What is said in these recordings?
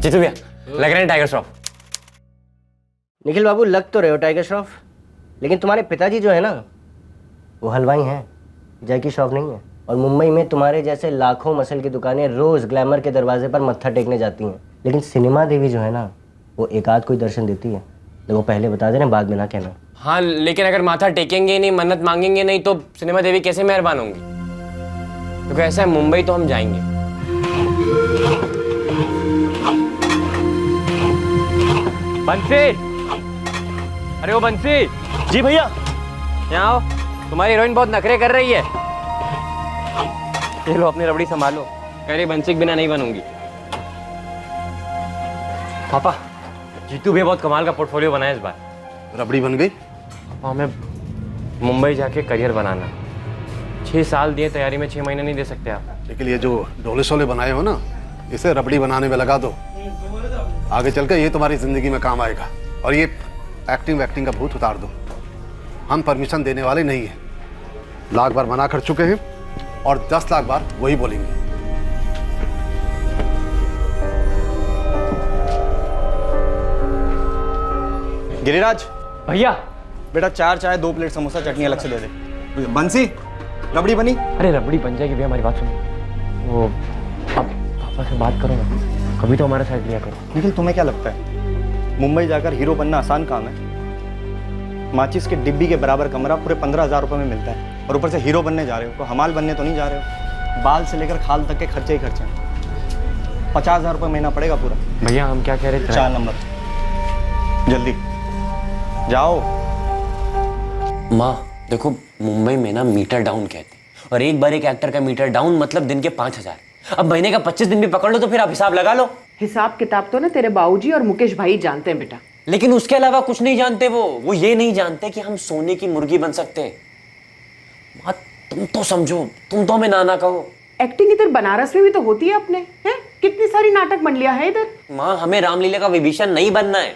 जीतू भैया लग रहे हैं टाइगर श्रॉफ। निखिल बाबू लग तो रहे हो टाइगर श्रॉफ, लेकिन तुम्हारे पिताजी जो है ना वो हलवाई हैं, जैकी श्रॉफ नहीं है। और मुंबई में तुम्हारे जैसे लाखों मसल की दुकानें रोज ग्लैमर के दरवाजे पर मत्था टेकने जाती हैं, लेकिन सिनेमा देवी जो है ना वो एक आध कोई दर्शन देती है। देखो पहले बता देना, बाद में ना कहना। हाँ लेकिन अगर माथा टेकेंगे नहीं, मन्नत मांगेंगे नहीं तो सिनेमा देवी कैसे मेहरबान होंगी? क्योंकि ऐसा है, मुंबई तो हम जाएंगे। बंसी, अरे वो बंसी। जी भैया। यहाँ आओ, तुम्हारी हीरोइन बहुत नखरे कर रही है। ये लो अपनी रबड़ी संभालो, कह रही बंसी के बिना नहीं बनूंगी। पापा जीतू भी बहुत कमाल का पोर्टफोलियो बनाया इस बार। रबड़ी बन गई? पापा हमें मुंबई जाके करियर बनाना। 6 साल दिए तैयारी में, 6 महीने नहीं दे सकते आप? लेकिन ये जो डोले शोले बनाए हो ना, इसे रबड़ी बनाने में लगा दो, आगे चलकर ये तुम्हारी जिंदगी में काम आएगा। और ये एक्टिंग वैक्टिंग का भूत उतार दो, हम परमिशन देने वाले नहीं हैं। लाख बार मना कर चुके हैं और 10 लाख बार वही बोलेंगे। गिरिराज भैया। बेटा 4 चाय 2 प्लेट समोसा चटनी अलग से दे दे। बंसी रबड़ी बनी? अरे रबड़ी बन जाएगी भैया, हमारी बात सुनो। वो अब पापा से बात करो ना, कभी तो हमारा साइड लिया करो। निखिल तुम्हें क्या लगता है मुंबई जाकर हीरो बनना आसान काम है? माचिस के डिब्बी के बराबर कमरा पूरे 15,000 रुपये में मिलता है, और ऊपर से हीरो बनने जा रहे हो, तो हमाल बनने तो नहीं जा रहे हो। बाल से लेकर खाल तक के खर्चे ही खर्चे हैं। 50,000 रुपये महीना पड़ेगा पूरा। भैया हम क्या कह रहे थे? 4 नंबर जल्दी जाओ। माँ देखो, मुंबई में ना मीटर डाउन कहते हैं, और एक बार एक एक्टर का मीटर डाउन मतलब दिन के 5,000। अब महीने का 25 दिन भी पकड़ लो तो फिर आप हिसाब लगा लो। हिसाब किताब तो ना तेरे बाबूजी और मुकेश भाई जानते हैं बेटा, लेकिन उसके अलावा कुछ नहीं जानते। वो ये नहीं जानते कि हम सोने की मुर्गी बन सकते हैं। माँ तुम तो समझो, तुम तो हमें नाना कहो। एक्टिंग इधर बनारस में भी तो होती है अपने, हैं? कितनी सारी नाटक मंडलियां हैं इधर। माँ हमें रामलीला का विभीषण नहीं बनना है,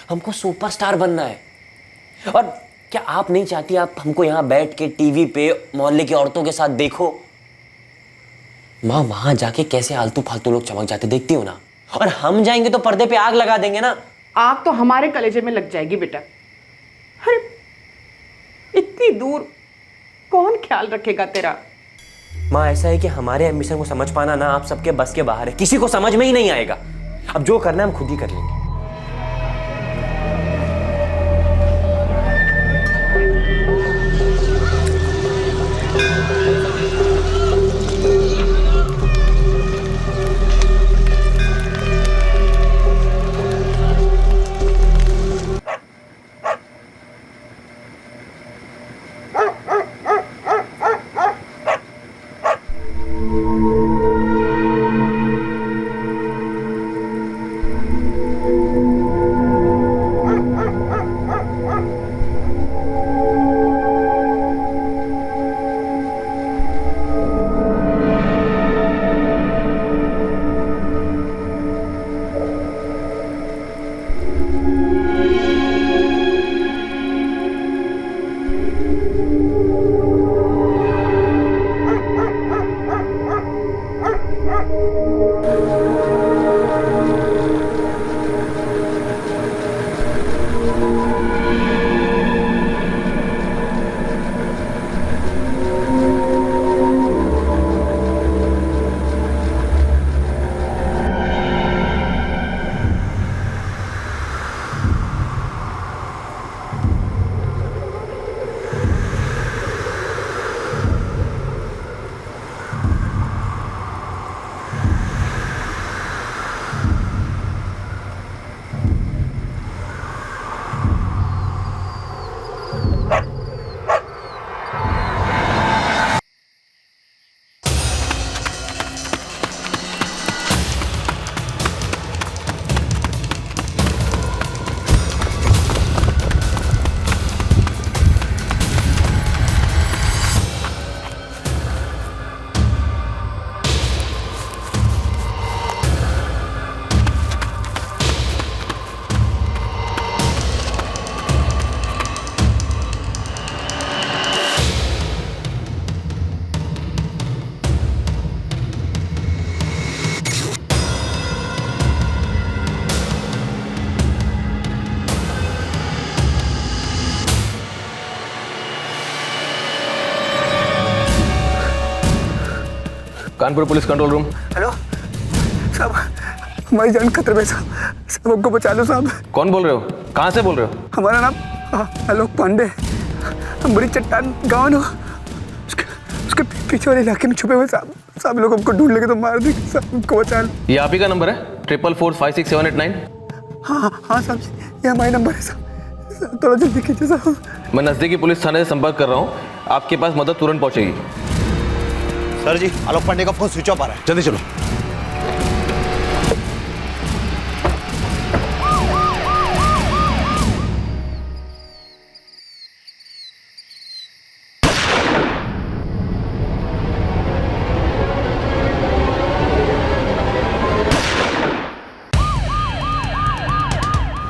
हमको सुपरस्टार बनना है। और क्या आप नहीं चाहती आप हमको यहाँ बैठ के टीवी पे मोहल्ले की औरतों के साथ देखो? माँ वहां जाके कैसे आलतू फालतू लोग चमक जाते देखती हो ना, और हम जाएंगे तो पर्दे पे आग लगा देंगे ना। आग तो हमारे कलेजे में लग जाएगी बेटा। अरे इतनी दूर कौन ख्याल रखेगा तेरा? माँ ऐसा है कि हमारे एम्बिशन को समझ पाना ना आप सबके बस के बाहर है, किसी को समझ में ही नहीं आएगा। अब जो करना है हम खुद ही कर लेंगे। Kanpur police control room. Hello साहब, हमारी जान खतरे में साहब, हमको बचा लो साहब। कौन बोल रहे हो? कहाँ से बोल रहे हो? हमारा नाम आलोक पांडे, हम बड़ी चट्टान गाँव ना, उसके पीछे वाले इलाके में छुपे हुए साहब। साहब लोग हमको ढूंढ लेंगे तो मार देंगे साहब, हमको बचा लो। ये आप ही का नंबर है 44456789? हाँ साहब, ये हमारा नंबर है साहब, थोड़ा जल्दी कीजिए साहब। मैं नज़दीकी पुलिस थाने से संपर्क कर रहा हूँ, आपके पास मदद तुरंत पहुँचेगी। सर जी, आलोक पांडे का फोन स्विच ऑफ आ रहा है, जल्दी चलो।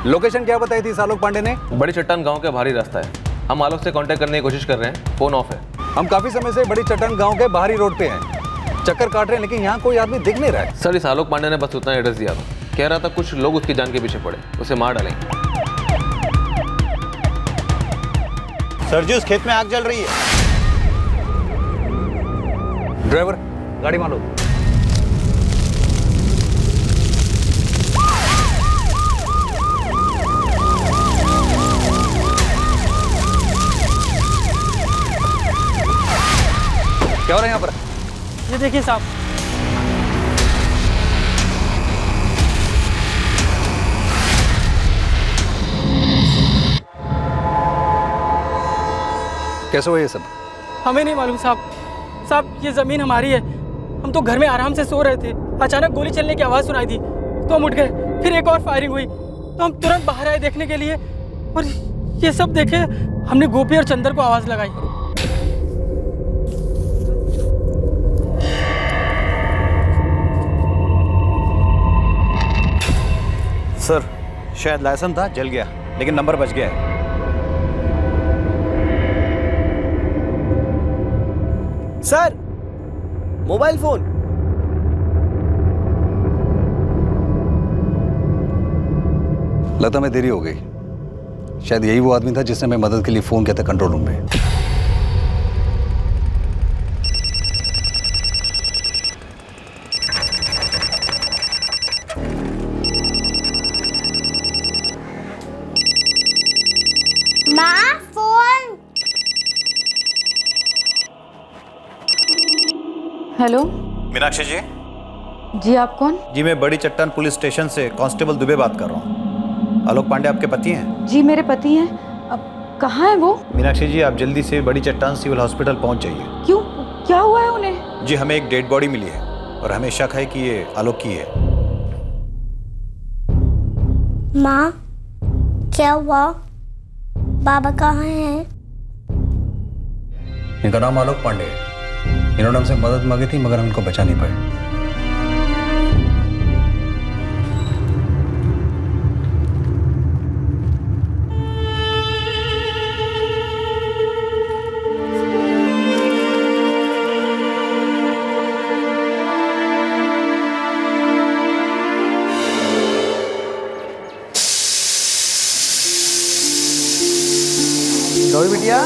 लोकेशन क्या बताई थी इस आलोक पांडे ने? बड़ी चट्टान गांव का बाहरी रास्ता है। हम आलोक से कांटेक्ट करने की कोशिश कर रहे हैं, फोन ऑफ है। हम काफी समय से बड़ी चट्टान गांव के बाहरी रोड पे हैं, चक्कर काट रहे हैं, लेकिन यहाँ कोई आदमी दिख नहीं रहा है। सर, इस आलोक पांडे ने बस उतना एड्रेस दिया था, कह रहा था कुछ लोग उसकी जान के पीछे पड़े, उसे मार डालेंगे। सर जी, उस खेत में आग जल रही है। ड्राइवर, गाड़ी मारो। क्या हो रहा है यहाँ पर? ये देखिए साहब, कैसे हुआ ये सब? हमें नहीं मालूम साहब। साहब, ये जमीन हमारी है, हम तो घर में आराम से सो रहे थे, अचानक गोली चलने की आवाज़ सुनाई दी तो हम उठ गए, फिर एक और फायरिंग हुई तो हम तुरंत बाहर आए देखने के लिए, और ये सब देखे हमने गोपी और चंदर को आवाज़ लगाई। सर, शायद लाइसेंस था, जल गया, लेकिन नंबर बच गया है। Sir, mobile phone. लगता मैं देरी हो गई। शायद यही वो आदमी था जिसने मैं मदद के लिए फोन किया था कंट्रोल रूम में। माँ, फोन। हेलो मीनाक्षी जी। जी, आप कौन? जी, मैं बड़ी चट्टान पुलिस स्टेशन से कांस्टेबल दुबे बात कर रहा हूँ। आलोक पांडे आपके पति हैं? जी, मेरे पति हैं। अब कहाँ है वो? मीनाक्षी जी, आप जल्दी से बड़ी चट्टान सिविल हॉस्पिटल पहुँच जाइए। क्यों, क्या हुआ है उन्हें? जी, हमें एक डेड बॉडी मिली है और हमें शक है कि ये आलोक की है। माँ, क्या हुआ? बाबा कहाँ हैं? इनका नाम आलोक पांडे है। इन्होंने हमसे मदद मांगी थी, मगर हम इनको बचा नहीं पाए। गौरी बिटिया,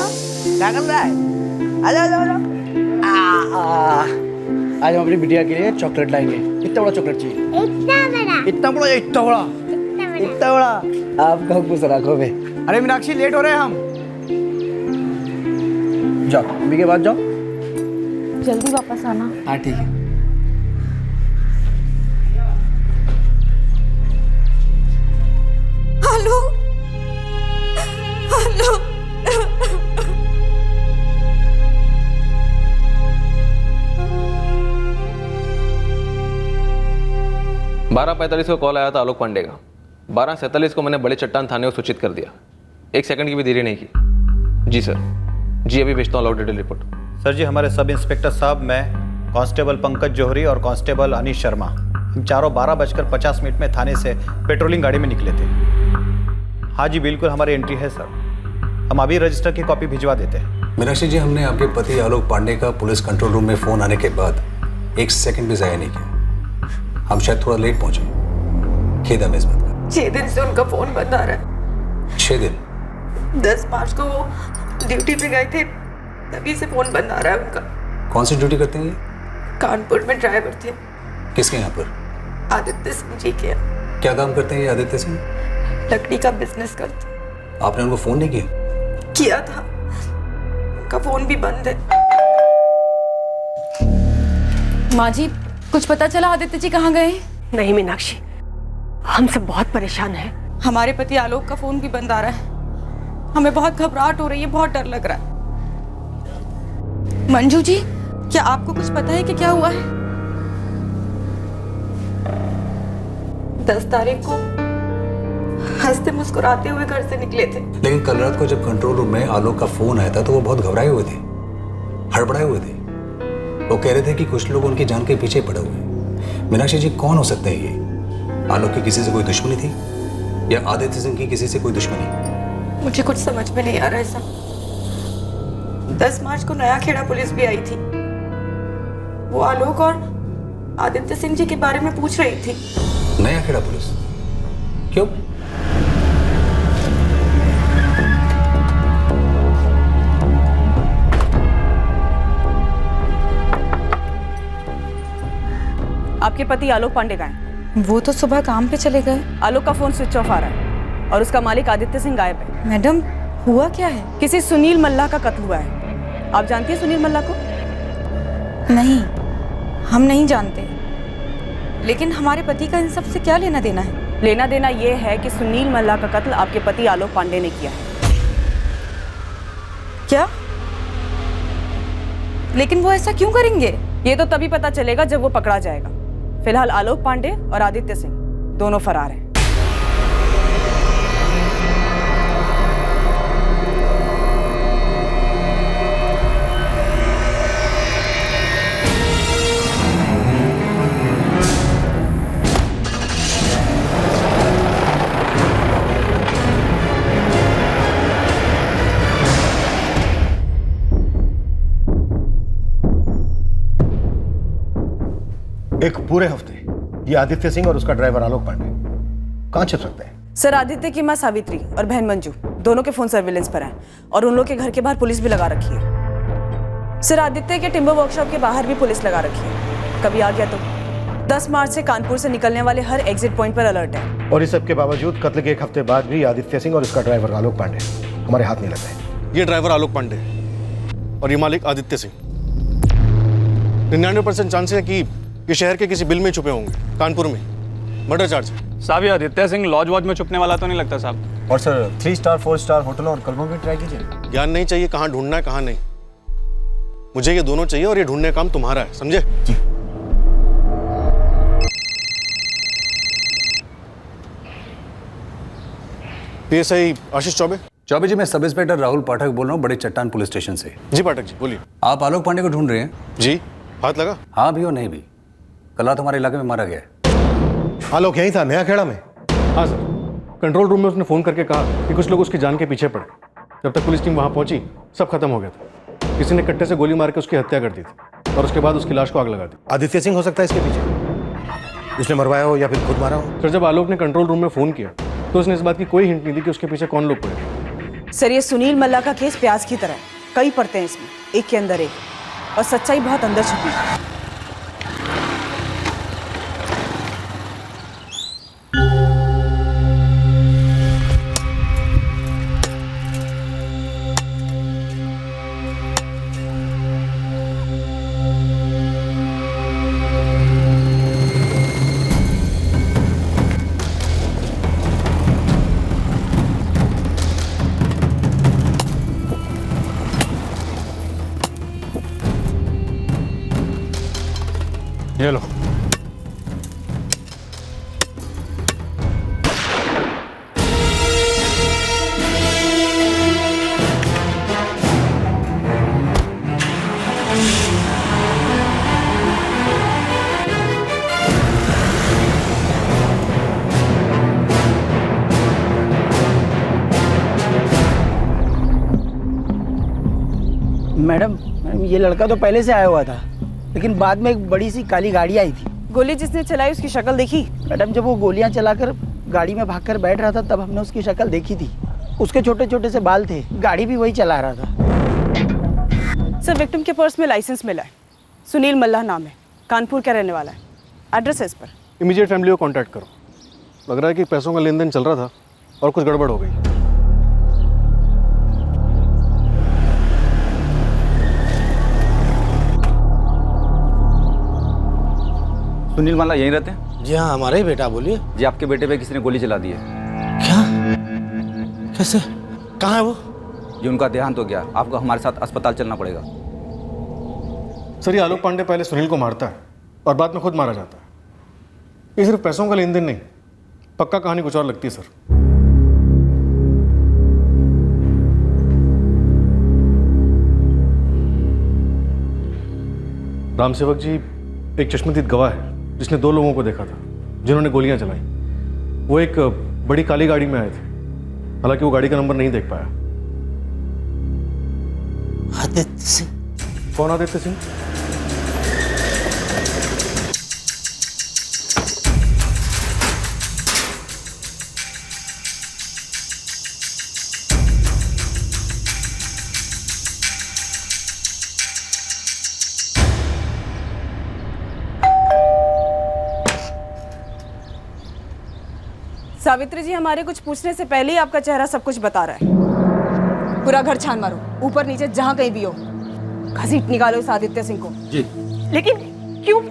क्या कर रहा है? आजा आजा आजा। आज हम अपनी बिटिया के लिए चॉकलेट लाएंगे। कितना बड़ा चॉकलेट चाहिए? इतना बड़ा। इतना बड़ा या इतना बड़ा? इतना बड़ा। आपका खुश रखो बे। अरे मीनाक्षी, लेट हो रहे हैं हम। जाओ, अभी के बाद जाओ। जल्दी वापस आना। हाँ, ठीक है। Hello, hello. 12:45 को कॉल आया था आलोक पांडे का। 12:47 को मैंने बड़े चट्टान थाने को सूचित कर दिया। 1 सेकंड की भी देरी नहीं की। जी सर, जी अभी भेजता हूँ डिटेल रिपोर्ट। सर जी, हमारे सब इंस्पेक्टर साहब, मैं कांस्टेबल पंकज जौहरी और कांस्टेबल अनीश शर्मा, हम चारों 12:50 में थाने से पेट्रोलिंग गाड़ी में निकले थे। हाँ जी, बिल्कुल हमारी एंट्री है सर। हम अभी रजिस्टर की कॉपी भिजवा देते हैं। मीनाक्षी जी, हमने आपके पति आलोक पांडे का पुलिस कंट्रोल रूम में फोन आने के बाद 1 सेकंड भी जाया नहीं किया। हम शायद थोड़ा लेट पहुंचे, खेद हमें इस बात का। 6 दिन से उनका फोन बंद आ रहा है। 6 दिन? 10 मार्च को वो ड्यूटी पे गए थे, तभी से फोन बंद आ रहा है उनका। कौन सी ड्यूटी करते हैं ये? कानपुर में ड्राइवर थे, किसके यहाँ पर? आदित्य सिंह जी के। क्या काम करते हैं ये आदित्य सिंह? लकड़ी का बिजनेस करते। आपने उनको फोन नहीं किया? किया था, उनका फोन भी बंद है। माँ जी, कुछ पता चला आदित्य जी कहाँ गए? नहीं मीनाक्षी, हम सब बहुत परेशान हैं। हमारे पति आलोक का फोन भी बंद आ रहा है। हमें बहुत घबराहट हो रही है, बहुत डर लग रहा है। मंजू जी, क्या आपको कुछ पता है कि क्या हुआ है? 10 तारीख को हंसते मुस्कुराते हुए घर से निकले थे। लेकिन कल रात को जब कंट्रोल रूम में आलोक का फोन आया था तो वो बहुत घबराए हुए थे, हड़बड़ाए हुए थे। वो कह रहे थे कि कुछ लोग उनकी जान के पीछे पड़े हुए हैं। मीनाक्षी जी, कौन हो सकते हैं ये? आलोक की किसी से कोई दुश्मनी थी या आदित्य सिंह की किसी से कोई दुश्मनी? मुझे कुछ समझ में नहीं आ रहा है साहब। 10 मार्च को नया खेड़ा पुलिस भी आई थी। वो आलोक और आदित्य सिंह जी के बारे में पूछ रही थी। नया खेड़ा पुलिस? क्यों? आपके पति आलोक पांडे कहाँ हैं? वो तो सुबह काम पे चले गए। आलोक का फोन स्विच ऑफ आ रहा है और उसका मालिक आदित्य सिंह गायब है। मैडम, हुआ क्या है? किसी सुनील मल्ला का कत्ल हुआ है। आप जानती हैं सुनील मल्ला को? नहीं, हम नहीं जानते। लेकिन हमारे पति का इन सब से क्या लेना देना है? लेना देना ये है कि सुनील मल्ला का कत्ल आपके पति आलोक पांडे ने किया है। क्या? लेकिन वो ऐसा क्यों करेंगे? ये तो तभी पता चलेगा जब वो पकड़ा जाएगा। फिलहाल आलोक पांडे और आदित्य सिंह दोनों फरार हैं। एक पूरे हफ्ते ये आदित्य सिंह और उसका ड्राइवर आलोक पांडे कहाँ छिप सकते हैं? सर, आदित्य की मां सावित्री और बहन मंजू दोनों के फोन सर्विलेंस पर हैं और उन लोग के घर के बाहर पुलिस भी लगा रखी है। सर, आदित्य के टिम्बर वर्कशॉप के बाहर भी पुलिस लगा रखी है। कभी आ गया तो 10 मार्च से कानपुर से निकलने वाले हर एग्जिट पॉइंट पर अलर्ट है। और इस सब के बावजूद कत्ल के एक हफ्ते बाद भी आदित्य सिंह और उसका ड्राइवर आलोक पांडे हमारे हाथ नहीं लग रहे। ये ड्राइवर आलोक पांडे और ये मालिक आदित्य सिंह। 99% चांस है कि ये शहर के किसी बिल में छुपे होंगे। कानपुर में मर्डर चार्ज है। साहब, ये आदित्य सिंह लॉज वॉज में छुपने वाला तो नहीं लगता साहब। और सर 3 स्टार 4 स्टार होटलों और क्लबों में ट्राई कीजिए। ज्ञान नहीं चाहिए कहाँ ढूंढना है कहाँ नहीं। मुझे ये दोनों चाहिए और ये ढूंढने का काम तुम्हारा है, समझे? जी। PSI आशीष चौबे। चौबे जी, मैं सब इंस्पेक्टर राहुल पाठक बोल रहा हूँ, बड़े चट्टान पुलिस स्टेशन से। जी पाठक जी, बोलिए। आप आलोक पांडे को ढूंढ रहे हैं? जी। हाथ लगा? हाँ भी और नहीं भी। कल रात हमारे इलाके में मारा गया है। आलोक यही था, नया खेड़ा में? हाँ सर, कंट्रोल रूम में उसने फ़ोन करके कहा कि कुछ लोग उसकी जान के पीछे पड़े। जब तक पुलिस टीम वहाँ पहुंची सब खत्म हो गया था। किसी ने कट्टे से गोली मार के उसकी हत्या कर दी थी और उसके बाद उसकी लाश को आग लगा दी। आदित्य सिंह हो सकता है इसके पीछे, उसने मरवाया हो या फिर खुद मारा हो। सर, जब आलोक ने कंट्रोल रूम में फ़ोन किया तो उसने इस बात की कोई हिंट नहीं दी कि उसके पीछे कौन लोग पड़े। सर, ये सुनील मल्ला का केस प्याज की तरह है। कई पड़ते हैं इसमें, एक के अंदर एक, और सच्चाई बहुत अंदर छुपी है। ये लो। मैडम, ये लड़का तो पहले से आया हुआ था, लेकिन बाद में एक बड़ी सी काली गाड़ी आई थी। गोली जिसने चलाई उसकी शक्ल देखी? मैडम, जब वो गोलियां चलाकर गाड़ी में भागकर बैठ रहा था तब हमने उसकी शक्ल देखी थी। उसके छोटे छोटे से बाल थे, गाड़ी भी वही चला रहा था। सर, विक्टिम के पर्स में लाइसेंस मिला है, सुनील मल्ला नाम है। कानपुर का रहने वाला है, एड्रेस है इस पर। इमीडिएट फैमिली को कांटेक्ट करो। लग रहा है कि पैसों का लेन देन चल रहा था और कुछ गड़बड़ हो गई। सुनील माला यहीं रहते हैं? जी हाँ, हमारा ही बेटा। बोलिए। जी, आपके बेटे पे किसी ने गोली चला दी है। क्या? कैसे? कहाँ है वो? जी, उनका देहांत हो गया। आपको हमारे साथ अस्पताल चलना पड़ेगा। सर, ये आलोक पांडे पहले सुनील को मारता है और बाद में खुद मारा जाता है। ये सिर्फ पैसों का लेन देन नहीं, पक्का कहानी कुछ और लगती है सर। राम सेवक जी एक चश्मदीद गवाह है जिसने 2 लोगों को देखा था जिन्होंने गोलियां चलाई। वो एक बड़ी काली गाड़ी में आए थे, हालांकि वो गाड़ी का नंबर नहीं देख पाया। आदित्य सिंह? कौन आदित्य सिंह? सावित्री जी, हमारे कुछ पूछने से पहले ही आपका चेहरा सब कुछ बता रहा है। पूरा घर छान मारो, ऊपर नीचे जहां कहीं भी हो, घसीट निकालो इस आदित्य सिंह को। जी। लेकिन क्यों?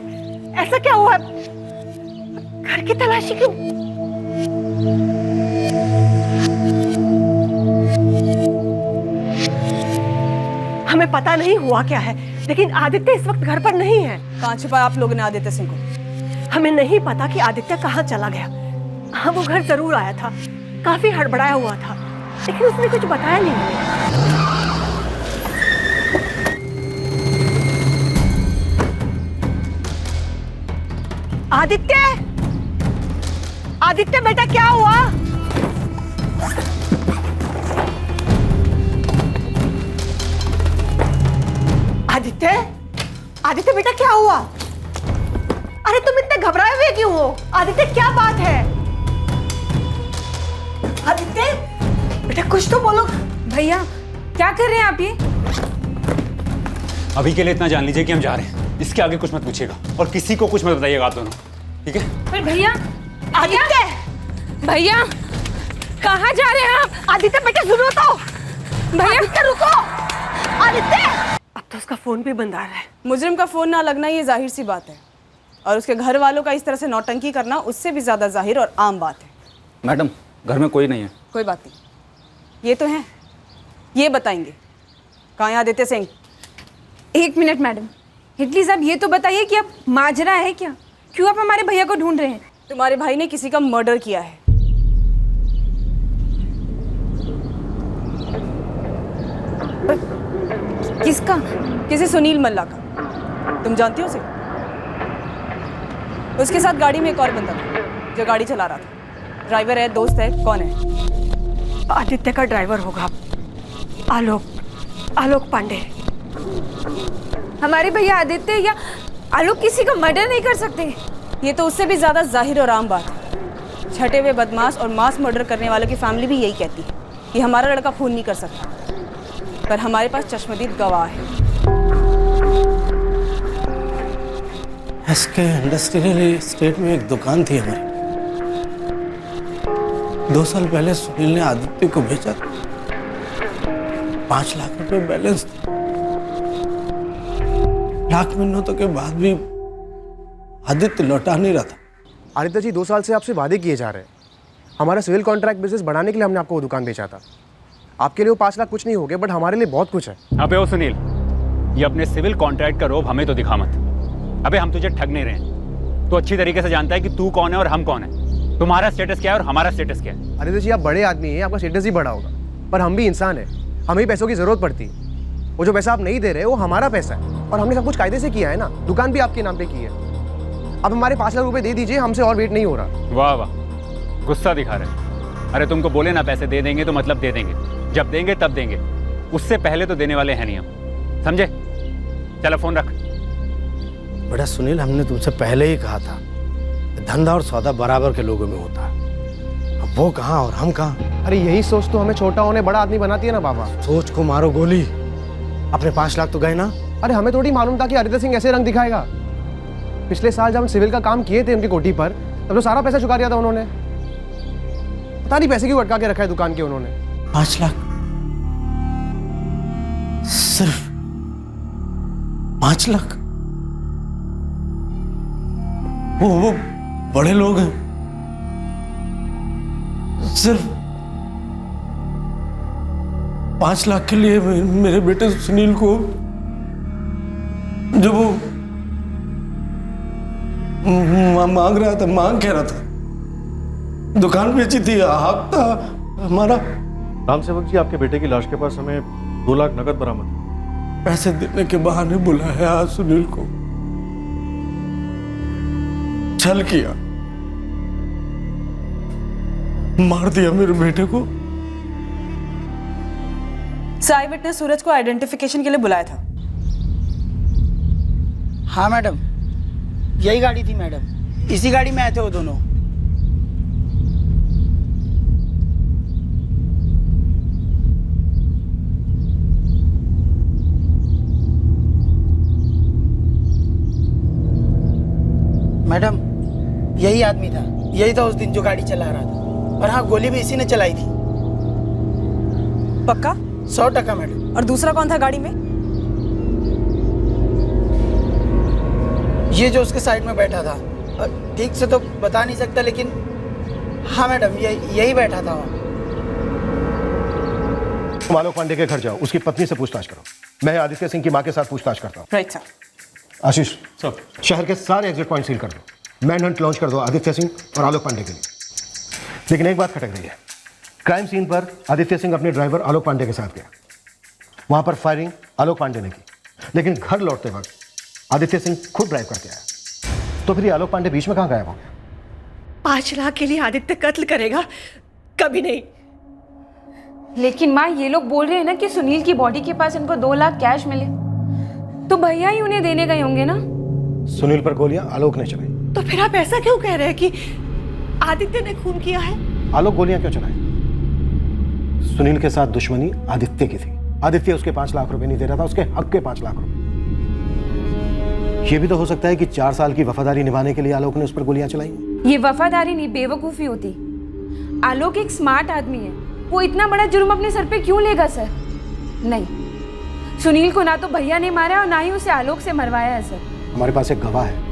ऐसा क्या हुआ? घर की तलाशी क्यों? हमें पता नहीं हुआ क्या है, लेकिन आदित्य इस वक्त घर पर नहीं है। कहाँ छुपाया आप लोगों ने आदित्य सिंह को? हमें नहीं पता कि आदित्य कहाँ चला गया। हाँ, वो घर जरूर आया था, काफी हड़बड़ाया हुआ था, लेकिन उसने कुछ बताया नहीं हमें। आदित्य, आदित्य बेटा क्या हुआ? आदित्य, आदित्य बेटा क्या हुआ? अरे तुम इतने घबराए हुए क्यों हो? आदित्य क्या बात है? आदित्य बेटा कुछ तो बोलो। भैया क्या कर रहे हैं आप ये? अभी के लिए इतना जान लीजिए कि हम जा रहे हैं। इसके आगे कुछ मत पूछिएगा और किसी को कुछ मत बताइएगा आप दोनों, ठीक है? पर भैया, आदित्य, भैया कहाँ जा रहे हैं आप? आदित्य बेटा सुनो तो। भैया आदित्य रुको। आदित्य, अब तो उसका फोन भी बंद आ रहा है। मुजरिम का फोन ना लगना ये जाहिर सी बात है, और उसके घर वालों का इस तरह से नौटंकी करना उससे भी ज्यादा जाहिर और आम बात है। मैडम, घर में कोई नहीं है। कोई बात नहीं, ये तो हैं, ये बताएंगे। कहाँ है Aditya Singh? 1 minute madam, please आप ये तो बताइए कि अब माजरा है क्या? क्यों आप हमारे भैया को ढूंढ रहे हैं? तुम्हारे भाई ने किसी का मर्डर किया है। किसका? किसी सुनील मल्ला का। तुम जानती हो उसे? उसके साथ गाड़ी में एक और बंदा था जो गाड़ी चला रहा था। ड्राइवर है, दोस्त है, कौन है? आदित्य का ड्राइवर होगा, आलोक, आलोक पांडे। हमारे भैया आदित्य या आलोक किसी का मर्डर नहीं कर सकते। ये तो उससे भी ज्यादा जाहिर और आम बात है। छठे हुए बदमाश और मास मर्डर करने वालों की फैमिली भी यही कहती है कि हमारा लड़का खून नहीं कर सकता, पर हमारे पास चश्मदीद गवाह है। एसके इंडस्ट्रियल एस्टेट में एक दुकान थी हमारी। 2 साल पहले सुनील ने आदित्य को भेजा, 5 लाख रुपए बैलेंस थे। लाख मिन्नतों के बाद भी आदित्य लौटा नहीं रहा था। आदित्य जी 2 साल से आपसे वादे किए जा रहे हैं। हमारा सिविल कॉन्ट्रैक्ट बिजनेस बढ़ाने के लिए हमने आपको वो दुकान बेचा था। आपके लिए वो 5 लाख कुछ नहीं हो गए, बट हमारे लिए बहुत कुछ है। अबे ओ सुनील, ये अपने सिविल कॉन्ट्रैक्ट का रोब हमें तो दिखा मत। अबे हम तुझे ठग नहीं रहे हैं। तो अच्छी तरीके से जानता है कि तू कौन है और हम कौन है, तुम्हारा स्टेटस क्या है और हमारा स्टेटस क्या है। आदित्य जी आप बड़े आदमी हैं, आपका स्टेटस ही बड़ा होगा, पर हम भी इंसान हैं, हमें पैसों की जरूरत पड़ती है। वो जो पैसा आप नहीं दे रहे वो हमारा पैसा है, और हमने सब कुछ कायदे से किया है ना। दुकान भी आपके नाम पे की है। अब हमारे 5 लाख रुपए दे दीजिए, हमसे और वेट नहीं हो रहा। वाह वाह, गुस्सा दिखा रहे। अरे तुमको बोले ना पैसे दे देंगे तो मतलब दे देंगे, जब देंगे तब देंगे, उससे पहले तो देने वाले हैं नहीं हम, समझे? चलो फोन रख। बड़ा सुनील, हमने तुमसे पहले ही कहा था, धंधा और सौदा बराबर के लोगों में होता है। अब वो कहाँ और हम कहाँ? अरे यही सोच तो हमें छोटा होने बड़ा आदमी बनाती है ना बाबा। सोच को मारो गोली, अपने 5 लाख तो गए ना। अरे हमें थोड़ी मालूम था कि आदित्य सिंह ऐसे रंग दिखाएगा। पिछले साल जब हम सिविल का काम किए थे उनकी कोठी पर, तब तो सारा पैसा चुका दिया था उन्होंने। पता नहीं पैसे क्यों अटका के रखा है दुकान के उन्होंने। 5 लाख, सिर्फ 5 लाख? वो बड़े लोग हैं, सिर्फ 5 लाख के लिए मेरे बेटे सुनील को, जब वो मांग रहा था, मांग कह रहा था, दुकान बेची थी, हक था हमारा। राम सेवक जी, आपके बेटे की लाश के पास हमें 2 लाख नकद बरामद। पैसे देने के बहाने बुलाया सुनील को, छल किया, मार दिया मेरे बेटे को। आई विटनेस सूरज को आइडेंटिफिकेशन के लिए बुलाया था। हाँ मैडम, यही गाड़ी थी मैडम, इसी गाड़ी में आए थे वो दोनों। मैडम, यही आदमी था, यही था उस दिन जो गाड़ी चला रहा था। और हाँ, गोली भी इसी ने चलाई थी। पक्का? 100% मैडम। और दूसरा कौन था गाड़ी में? ये जो उसके साइड में बैठा था, ठीक से तो बता नहीं सकता, लेकिन हाँ मैडम, यही बैठा था वहाँ। तुम आलोक पांडे के घर जाओ, उसकी पत्नी से पूछताछ करो। मैं आदित्य सिंह की मां के साथ पूछताछ करता हूँ। Right sir. आशीष सर, शहर के सारे एग्जिट पॉइंट सील कर दो, मैन हंट लॉन्च कर दो आदित्य सिंह और आलोक पांडे के लिए। लेकिन एक बात खटक रही है, क्राइम सीन पर आदित्य सिंह अपने ड्राइवर आलोक पांडे के साथ गया, वहां पर फायरिंग आलोक पांडे ने की, लेकिन घर लौटते वक्त आदित्य सिंह खुद ड्राइव करके आया। तो फिर ये आलोक पांडे बीच में कहां गायब हो गया? 5 लाख के लिए आदित्य कत्ल करेगा? कभी नहीं। लेकिन माँ, ये लोग बोल रहे हैं ना कि सुनील की बॉडी के पास इनको 2 लाख कैश मिले, तो भैया ही उन्हें देने गए होंगे ना। सुनील पर गोलियां आलोक ने चलाई। तो फिर आप ऐसा क्यों कह रहे हैं कि आदित्य ने खून किया है? आलोक गोलियां क्यों चलाई? सुनील के साथ दुश्मनी आदित्य की थी। आदित्य उसके 5 लाख रुपए नहीं दे रहा था, उसके हक के 5 लाख रुपए। यह भी तो हो सकता है कि 4 साल की वफादारी निभाने के लिए आलोक ने उस पर गोलियां चलाई। ये वफादारी नहीं, बेवकूफ़ी होती। आलोक एक स्मार्ट आदमी है, वो इतना बड़ा जुर्म अपने सर पे क्यों लेगा सर? नहीं, सुनील को ना तो भैया ने मारा और ना ही उसे आलोक से मरवाया है सर। हमारे पास एक गवाह है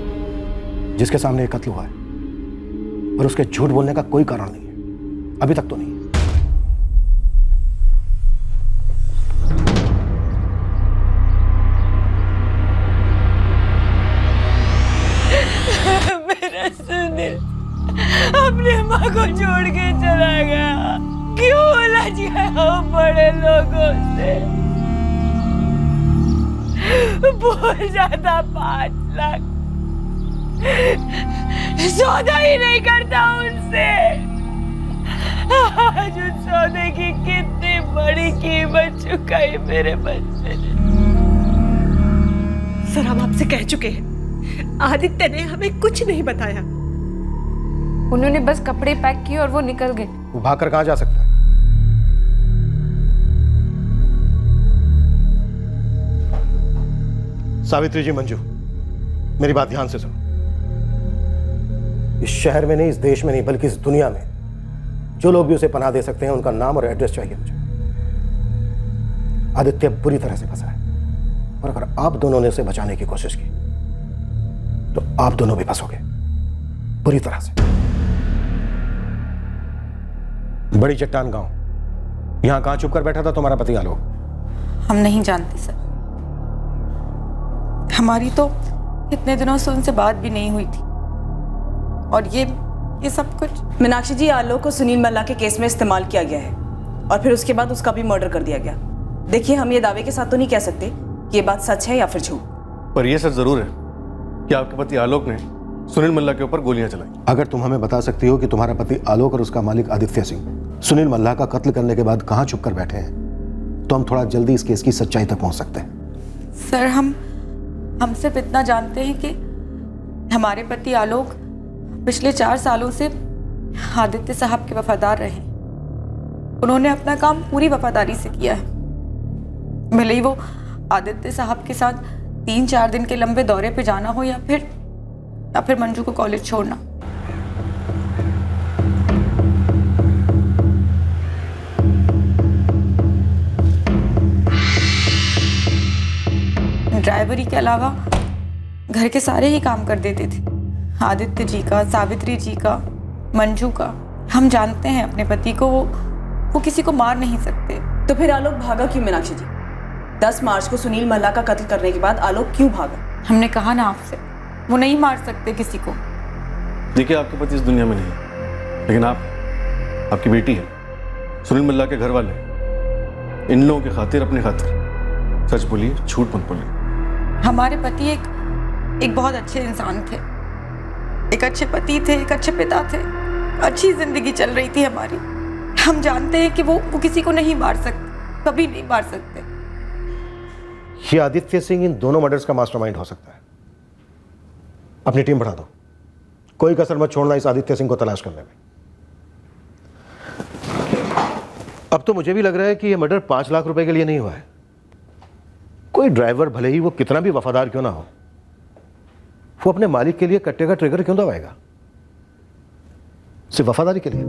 जिसके सामने एक कत्ल हुआ है, और उसके झूठ बोलने का कोई कारण नहीं है, अभी तक तो नहीं। मेरा सुनील अपनी माँ को छोड़ के चला गया, क्यों उलझ गया बड़े लोगों से? बोल जाता 5 लाख, सौदा ही नहीं करता उनसे। आज उस सौदे की कितनी बड़ी कीमत चुकाई मेरे बच्चे ने। सर, हम आपसे कह चुके हैं, आदित्य ने हमें कुछ नहीं बताया। उन्होंने बस कपड़े पैक किए और वो निकल गए। वो भागकर कहां जा सकता है? सावित्री जी, मंजू, मेरी बात ध्यान से सुनो। इस शहर में नहीं, इस देश में नहीं, बल्कि इस दुनिया में जो लोग भी उसे पनाह दे सकते हैं, उनका नाम और एड्रेस चाहिए मुझे। आदित्य बुरी तरह से फंसा है, और अगर आप दोनों ने उसे बचाने की कोशिश की तो आप दोनों भी फंसोगे बुरी तरह से। बड़ी चट्टान गांव, यहां कहां छुप कर बैठा था तुम्हारा पति आलोक? हम नहीं जानते सर, हमारी तो इतने दिनों से उनसे बात भी नहीं हुई थी। और ये सब कुछ मीनाक्षी जी, आलोक को सुनील मल्ला के केस में इस्तेमाल किया गया है, और फिर उसके बाद उसका भी मर्डर कर दिया गया। देखिए, हम ये दावे के साथ तो नहीं कह सकते कि ये बात सच है या फिर झूठ, पर यह सच जरूर है कि आपके पति आलोक ने सुनील मल्ला के ऊपर गोलियां चलाई। अगर तुम हमें बता सकती हो कि तुम्हारा पति आलोक और उसका मालिक आदित्य सिंह सुनील मल्ला का कत्ल करने के बाद कहां छुपकर बैठे हैं, तो हम थोड़ा जल्दी इस केस की सच्चाई तक पहुंच सकते हैं। सर, हम सिर्फ इतना जानते हैं कि हमारे पति आलोक पिछले 4 सालों से आदित्य साहब के वफादार रहे। उन्होंने अपना काम पूरी वफादारी से किया है, भले ही वो आदित्य साहब के साथ 3-4 दिन के लंबे दौरे पे जाना हो या फिर या फिर मंजू को कॉलेज छोड़ना। ड्राइवरी के अलावा घर के सारे ही काम कर देते थे, आदित्य जी का, सावित्री जी का, मंजू का। हम जानते हैं अपने पति को, वो किसी को मार नहीं सकते। तो फिर आलोक भागा क्यों मीनाक्षी जी? 10 मार्च को सुनील मल्ला का कत्ल करने के बाद आलोक क्यों भागा? हमने कहा ना आपसे, वो नहीं मार सकते किसी को। देखिए, आपके पति इस दुनिया में नहीं है, लेकिन आप, आपकी बेटी है, सुनील मल्ला के घर वाले, इन लोगों की खातिर, अपनी खातिर सच बोलिए, झूठ मत बोलिए। हमारे पति एक बहुत अच्छे इंसान थे, एक अच्छे पति थे, एक अच्छे पिता थे, अच्छी जिंदगी चल रही थी हमारी। हम जानते हैं कि वो किसी को नहीं मार सकते, कभी नहीं मार सकते। ये आदित्य सिंह इन दोनों मर्डर्स का मास्टरमाइंड हो सकता है। अपनी टीम बढ़ा दो, कोई कसर मत छोड़ना इस आदित्य सिंह को तलाश करने में। अब तो मुझे भी लग रहा है कि ये मर्डर 5 लाख रुपए के लिए नहीं हुआ है। कोई ड्राइवर, भले ही वो कितना भी वफादार क्यों ना हो, वो अपने मालिक के लिए कट्टे का ट्रिगर क्यों दबाएगा? सिर्फ वफादारी के लिए?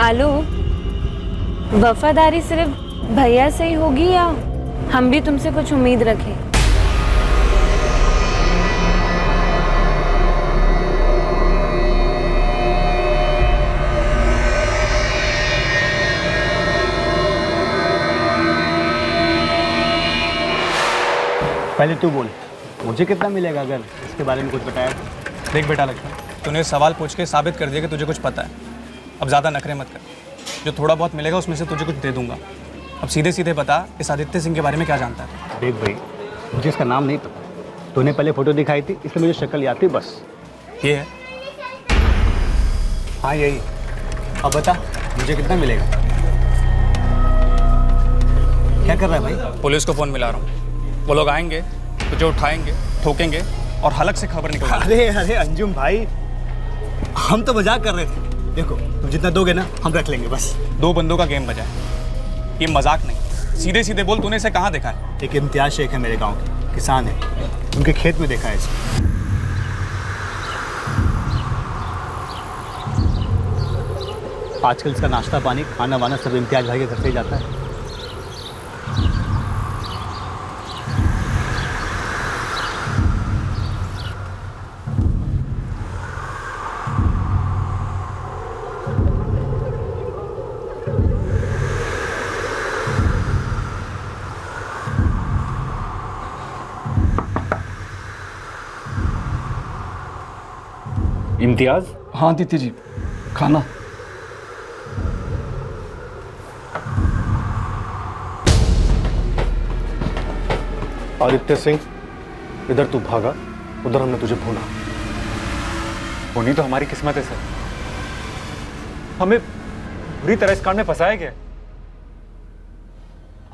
आलू, वफादारी सिर्फ भैया से ही होगी या हम भी तुमसे कुछ उम्मीद रखें? पहले तू बोल, मुझे कितना मिलेगा अगर इसके बारे में कुछ बताया तो? देख बेटा, लगता तूने सवाल पूछ के साबित कर दिया कि तुझे कुछ पता है। अब ज़्यादा नखरे मत कर, जो थोड़ा बहुत मिलेगा उसमें से तुझे कुछ दे दूंगा। अब सीधे सीधे बता, इस आदित्य सिंह के बारे में क्या जानता है? देख भाई, मुझे इसका नाम नहीं पता, तूने पहले फोटो दिखाई थी इसलिए मुझे शक्ल याद थी बस। ये है? हाँ यही। अब बता, मुझे कितना मिलेगा? क्या कर रहा है भाई? पुलिस को फ़ोन मिला रहा हूँ, वो लोग आएंगे, तुझे उठाएंगे, ठोकेंगे और हलक से खबर निकल। अरे अरे अंजुम भाई, हम तो मजाक कर रहे थे। देखो, तुम जितना दोगे ना हम रख लेंगे बस। 2 बंदों का गेम बजा है, ये मजाक नहीं। सीधे सीधे बोल, तूने इसे कहाँ देखा है? एक इम्तियाज शेख है मेरे गांव के, किसान है, उनके खेत में देखा है इसे। आजकल इसका नाश्ता पानी, खाना वाना सब इम्तियाज भाई के घर से ही जाता है। इम्तियाज? हाँ आदित्य जी, खाना। आदित्य सिंह, इधर तू भागा, उधर हमने तुझे भूला। होनी तो हमारी किस्मत है सर, हमें बुरी तरह इस कांड में फंसाया गया।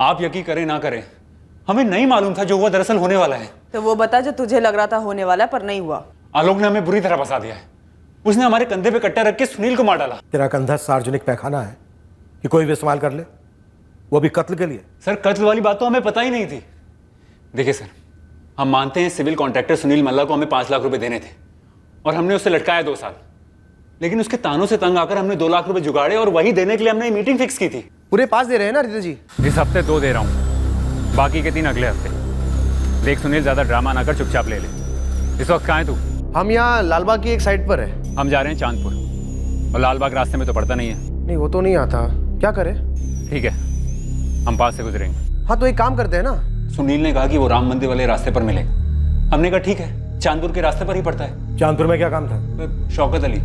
आप यकीन करें ना करें, हमें नहीं मालूम था जो हुआ दरअसल होने वाला है। तो वो बता जो तुझे लग रहा था होने वाला है पर नहीं हुआ। आलोक ने हमें बुरी तरह फंसा दिया है। उसने हमारे कंधे पे कट्टा रख के सुनील को मार डाला। तेरा कंधा सार्वजनिक पैखाना है कि कोई भी इस्तेमाल कर ले, वो भी कत्ल के लिए? सर कत्ल वाली बात तो हमें पता ही नहीं थी। देखिए सर, हम मानते हैं सिविल कॉन्ट्रैक्टर सुनील मल्ला को हमें 5 लाख रुपए देने थे और हमने उसे लटकाया 2 साल, लेकिन उसके तानों से तंग आकर हमने 2 लाख रुपए जुगाड़े और वही देने के लिए हमने मीटिंग फिक्स की थी। पूरे 5 दे रहे हैं ना रिता जी? इस हफ्ते 2 दे रहा हूँ, बाकी के 3 अगले हफ्ते। देख सुनील, ज्यादा ड्रामा ना कर, चुपचाप ले ले। इस वक्त कहाँ है तू? हम यहाँ लालबाग की एक साइड पर है। हम जा रहे हैं चांदपुर, और लालबाग रास्ते में तो पड़ता नहीं है। नहीं वो तो नहीं आता, क्या करें? ठीक है, हम पास से गुजरेंगे। हाँ तो एक काम करते हैं ना। सुनील ने कहा कि वो राम मंदिर वाले रास्ते पर मिलेगा। हमने कहा ठीक है, चांदपुर के रास्ते पर ही पड़ता है। चांदपुर में क्या काम था? शौकत अली,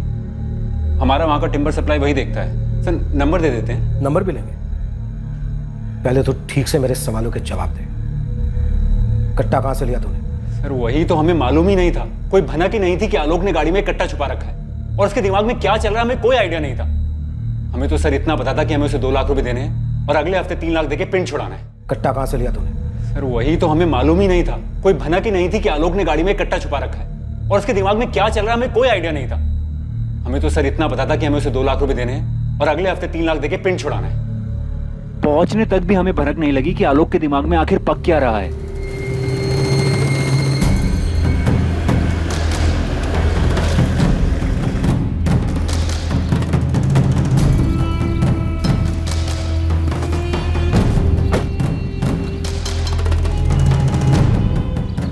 हमारा वहाँ का टिम्बर सप्लाई वही देखता है। सर नंबर दे देते हैं। नंबर भी लेंगे? पहले तो ठीक से मेरे सवालों के जवाब दे। कट्टा कहां से लिया तूने? सर वही तो हमें मालूम ही नहीं था, कोई भनक ही नहीं थी कि आलोक ने गाड़ी में कट्टा छुपा रखा है और उसके दिमाग में क्या चल रहा है हमें कोई आइडिया नहीं था। हमें तो सर इतना पता था कि हमें उसे 2 लाख रुपए देने हैं और अगले हफ्ते 3 लाख देके पिंड छुड़ाना है। कट्टा कहां से लिया तूने? सर वही तो हमें मालूम ही नहीं था, कोई भनक ही नहीं थी कि आलोक ने गाड़ी में कट्टा छुपा रखा है और उसके दिमाग में क्या चल रहा है हमें कोई आइडिया नहीं था। हमें तो सर इतना पता था कि हमें उसे 2 लाख रुपए देने हैं और अगले हफ्ते 3 लाख देके पिंड छुड़ाना है। पहुंचने तक भी हमें भनक नहीं लगी कि आलोक के दिमाग में आखिर पक क्या रहा है।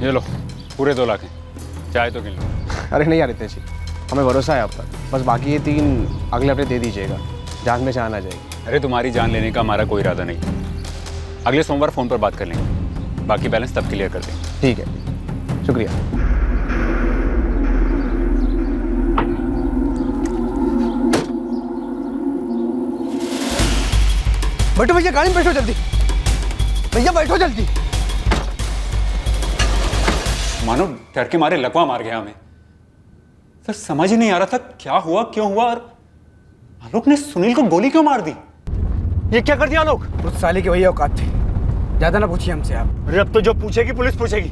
ये लो पूरे 2 लाख हैं, चाहे तो गिन लो। अरे नहीं यार रितेश जी, हमें भरोसा है आप पर, बस बाकी ये 3 अगले हफ्ते दे दीजिएगा, जान में जान आ जाएगी। अरे तुम्हारी जान लेने का हमारा कोई इरादा नहीं, अगले सोमवार फोन पर बात कर लेंगे, बाकी बैलेंस तब क्लियर कर देंगे। ठीक है, शुक्रिया। बैठो भैया, गाड़ी में बैठो जल्दी, भैया बैठो जल्दी। मानो डर के मारे लकवा मार गया हमें। सर समझ ही नहीं आ रहा था क्या हुआ क्यों हुआ, और आलोक ने सुनील को गोली क्यों मार दी। ये क्या कर दिया आलोक? उस साले की वही औकात थी, ज्यादा ना पूछिए हमसे आप। अरे अब तो जो पूछेगी पुलिस पूछेगी।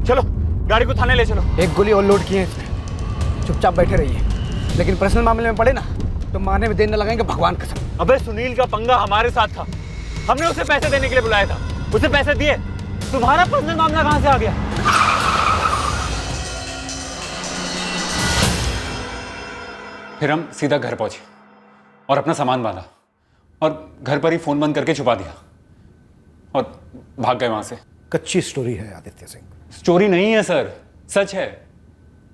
चलो गाड़ी को थाने ले चलो। एक गोली और लोड किए इसमें, चुपचाप बैठे रहिए, लेकिन पर्सनल मामले में पड़े ना तो मारने में देर न लगाएंगे, भगवान कसम। अबे सुनील का पंगा हमारे साथ था, हमने उसे पैसे देने के लिए बुलाया था, उसे पैसे दिए, तुम्हारा पर्सनल मामला कहां से आ गया? फिर हम सीधा घर पहुंचे और अपना सामान बांधा और घर पर ही फोन बंद करके छुपा दिया और भाग गए वहां से। कच्ची स्टोरी है आदित्य सिंह। स्टोरी नहीं है सर, सच है,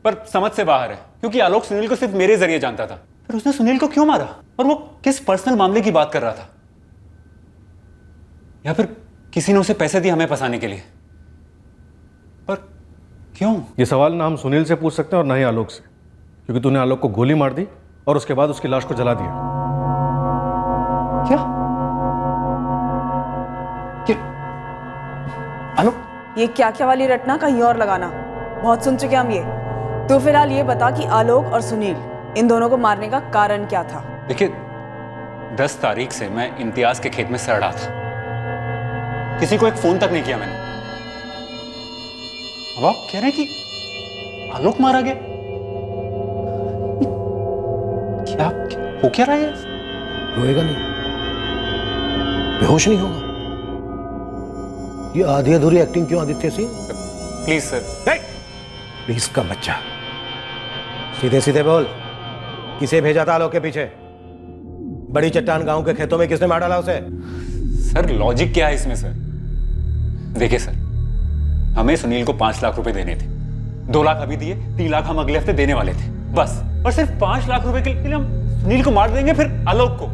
पर समझ से बाहर है, क्योंकि आलोक सुनील को सिर्फ मेरे जरिए जानता था। फिर उसने सुनील को क्यों मारा और वो किस पर्सनल मामले की बात कर रहा था, या फिर किसी ने उसे पैसे दिए हमें फंसाने के लिए, पर क्यों? ये सवाल ना हम सुनील से पूछ सकते हैं और ना ही आलोक से, क्योंकि तूने आलोक को गोली मार दी और उसके बाद उसकी लाश को जला दिया। क्या आलोक? ये क्या क्या वाली रटना कहीं और लगाना, बहुत सुन चुके हम ये। तो फिलहाल ये बता कि आलोक और सुनील इन दोनों को मारने का कारण क्या था? देखिए 10 तारीख से मैं इम्तियाज के खेत में सड़ रहा था, किसी को एक फोन तक नहीं किया मैंने। अब आप कह रहे हैं कि आलोक मारा गया? क्या हो क्या रहा है? रोएगा नहीं, बेहोश नहीं होगा। ये आधी अधूरी एक्टिंग क्यों Aditya Singh? Please sir. Please का बच्चा, सीधे सीधे बोल, किसे भेजा था आलोक के पीछे? बड़ी चट्टान गांव के खेतों में किसने मार डाला उसे? सर लॉजिक क्या है इसमें सर? देखिए सर, हमें सुनील को 5 लाख रुपए देने थे, 2 लाख अभी दिए, 3 लाख हम अगले हफ्ते देने वाले थे बस, और सिर्फ 5 लाख रुपए के लिए हम सुनील को मार देंगे, फिर आलोक को?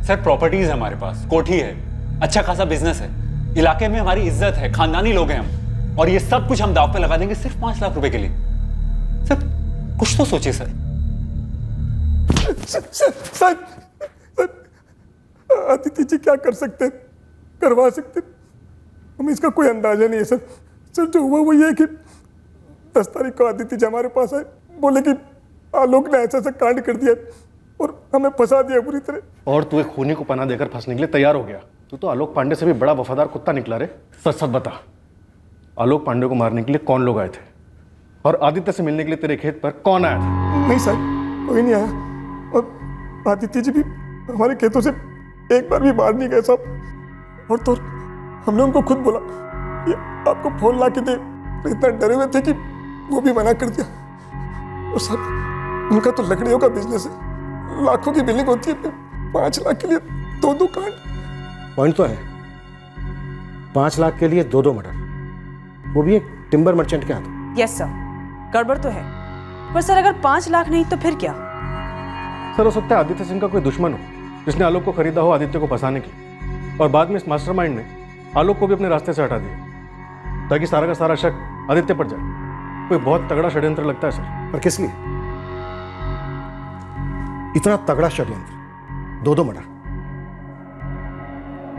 सर प्रॉपर्टीज है हमारे पास, कोठी है, अच्छा खासा बिजनेस है, इलाके में हमारी इज्जत है, खानदानी लोग हैं हम, और ये सब कुछ हम दाव पे लगा देंगे सिर्फ 5 लाख रुपए के लिए? सर कुछ तो सोचिए सर। सर आदित्य जी क्या कर सकते हैं, करवा सकते, हमें इसका कोई अंदाजा नहीं है सर। सर जो हुआ वो ये है कि 10 तारीख को आदित्य जी हमारे पास आए, बोले कि आलोक ने ऐसा कांड कर दिया और हमें फंसा दिया पूरी तरह। और तू एक खूनी को पनाह देकर फंसने के लिए तैयार हो गया। तू तो आलोक पांडे से भी बड़ा वफादार कुत्ता निकला रे। सच सच बता, आलोक पांडे को मारने के लिए कौन लोग आए थे और आदित्य से मिलने के लिए तेरे खेत पर कौन आया था? नहीं सर, कोई नहीं आया, और आदित्य जी भी हमारे खेतों से एक बार भी बाहर नहीं गए साहब। और तो हमने उनको खुद बोला कि आपको फोन ला के दे, तो इतना डरे हुए थे कि वो भी मना कर दिया। और सर उनका तो लकड़ियों का बिजनेस है, लाखों की बिलिंग होती है, 5 लाख के लिए 2 कांड। पॉइंट तो है, 5 लाख के लिए 2 मर्डर, वो भी एक टिम्बर मर्चेंट के हाथ। यस सर, गड़बड़ तो है, पर सर अगर 5 लाख नहीं तो फिर क्या? सर हो सकता है आदित्य सिंह का कोई दुश्मन हो जिसने आलोक को खरीदा हो आदित्य को फंसाने के लिए, और बाद में इस मास्टरमाइंड ने आलोक को भी अपने रास्ते से हटा दिया ताकि सारा का सारा शक आदित्य पर जाए। कोई बहुत तगड़ा षड्यंत्र लगता है सर। पर किस लिए इतना तगड़ा षड्यंत्र? 2 मर्डर,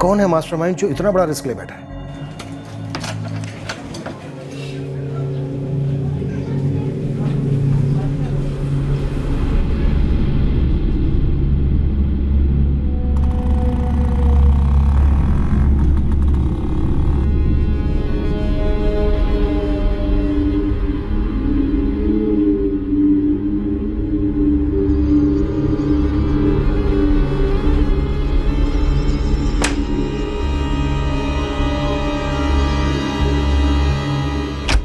कौन है मास्टरमाइंड जो इतना बड़ा रिस्क ले बैठा है?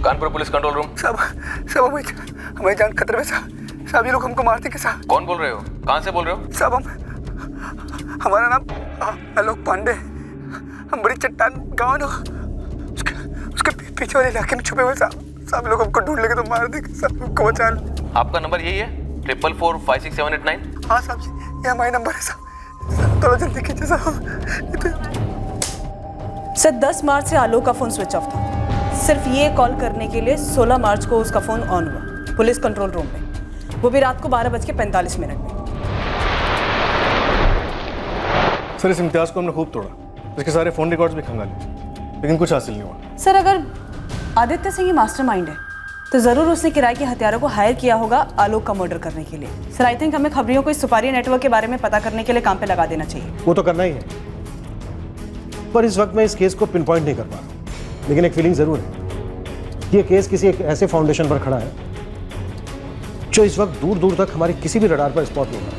Kanpur police control room. सब हमारी जान खतरे में साहब। ये लोग हमको मारते के साहब। कौन बोल रहे हो? कहाँ से बोल रहे हो? साहब हमारा नाम आलोक पांडे। हम बड़ी चट्टान गाँव ना उसके पीछे वाले इलाके में छुपे हुए साहब लोग हमको ढूंढ लेंगे तो मार देंगे साहब। हमको बचा लो। आपका नंबर यही है 4445678 हाँ साहब जी, ये हमारा नंबर है साहब। थोड़ा जल्दी कीजिए साहब। सर 10 मार्च से आलोक का फोन स्विच ऑफ था। सिर्फ ये कॉल करने के लिए 16 मार्च को उसका फोन ऑन हुआ पुलिस कंट्रोल रूम में, वो भी रात को 12:45 में। सर इस इम्तियाज को हमने खूब तोड़ा, इसके सारे फोन रिकॉर्ड्स भी खंगाले, लेकिन कुछ हासिल नहीं हुआ। सर अगर आदित्य सिंह ही मास्टरमाइंड है तो जरूर उसने किराए के हथियारों को हायर किया होगा आलोक का मर्डर करने के लिए। सर आई थिंक हमें खबरियों को इस सुपारी नेटवर्क के बारे में पता करने के लिए काम पे लगा देना चाहिए। वो तो करना ही है, पर इस वक्त मैं इस केस को पिन पॉइंट नहीं कर पा रहा, लेकिन एक फीलिंग जरूर है कि ये केस किसी एक ऐसे फाउंडेशन पर खड़ा है जो इस वक्त दूर दूर तक हमारे किसी भी रडार पर स्पॉट नहीं हो रहा।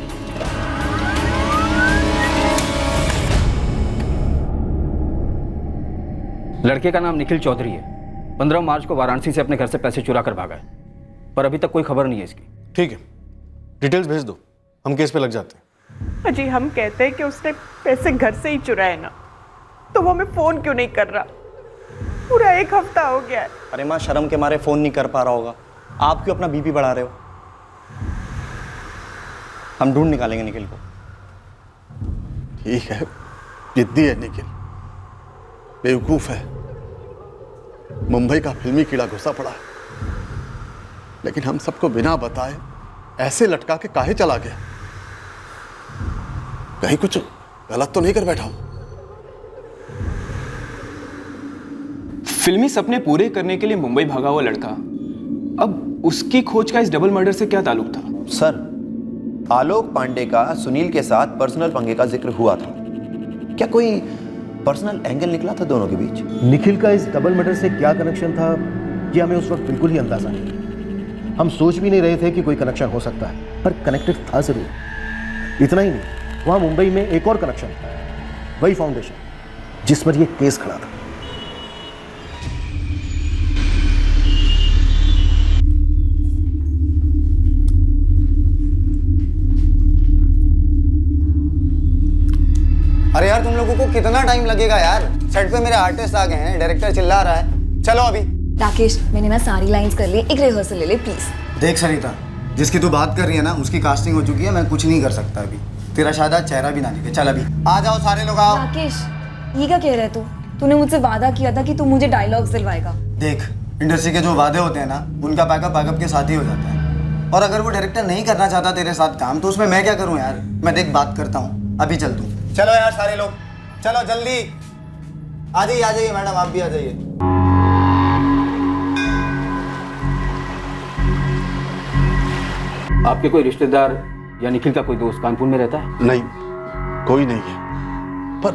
लड़के का नाम निखिल चौधरी है। 15 मार्च को वाराणसी से अपने घर से पैसे चुरा कर भागा है, पर अभी तक कोई खबर नहीं है इसकी। ठीक है, डिटेल्स भेज दो, हम केस पे लग जाते हैं। अजी हम कहते हैं कि उसने पैसे घर से ही चुराए ना, तो वो हमें फोन क्यों नहीं कर रहा? पूरा 1 हफ्ता हो गया है। अरे माँ शर्म के मारे फोन नहीं कर पा रहा होगा। आप क्यों अपना बीपी बढ़ा रहे हो? हम ढूंढ निकालेंगे निखिल को। ठीक है, जिद्दी है निखिल, बेवकूफ है, मुंबई का फिल्मी कीड़ा घुसा पड़ा है, लेकिन हम सबको बिना बताए ऐसे लटका के काहे चला गया? कहीं कुछ गलत तो नहीं कर बैठा हूं? फिल्मी सपने पूरे करने के लिए मुंबई भागा हुआ लड़का, अब उसकी खोज का इस डबल मर्डर से क्या ताल्लुक था? सर, आलोक पांडे का सुनील के साथ पर्सनल पंगे का जिक्र हुआ था। क्या कोई पर्सनल एंगल निकला था दोनों के बीच? निखिल का इस डबल मर्डर से क्या कनेक्शन था, ये हमें उस वक्त बिल्कुल ही अंदाजा नहीं। हम सोच भी नहीं रहे थे कि कोई कनेक्शन हो सकता है, पर कनेक्टेड था जरूर। इतना ही नहीं, वहां मुंबई में एक और कनेक्शन था, वही फाउंडेशन जिस पर यह केस खड़ा था। अरे यार तुम लोगों को कितना टाइम लगेगा यार? सेट पे मेरे आर्टिस्ट आ गए हैं, डायरेक्टर चिल्ला रहा है। चलो अभी। राकेश, मैंने ना सारी लाइंस कर ली, एक रिहर्सल ले ले प्लीज। देख सरिता, जिसकी तू बात कर रही है ना उसकी कास्टिंग हो चुकी है, मैं कुछ नहीं कर सकता अभी। तेरा शायद आज चेहरा भी ना दिखे। चल अभी आ जाओ सारे लोग आओ। राकेश, ये क्या कह रहे तू? तूने मुझसे वादा किया था कि तू मुझे डायलॉग्स दिलवाएगा। देख, इंडस्ट्री के जो वादे होते हैं ना उनका बैकअप के साथ ही हो जाता है। और अगर वो डायरेक्टर नहीं करना चाहता तेरे साथ काम, तो उसमें मैं क्या करूँ यार? मैं देख बात करता हूँ, अभी चल तू। चलो यार सारे लोग, चलो जल्दी आ जाइए मैडम, आप भी आ जाइए। आपके कोई रिश्तेदार या निखिल का कोई दोस्त कानपुर में रहता है? नहीं, कोई नहीं है। पर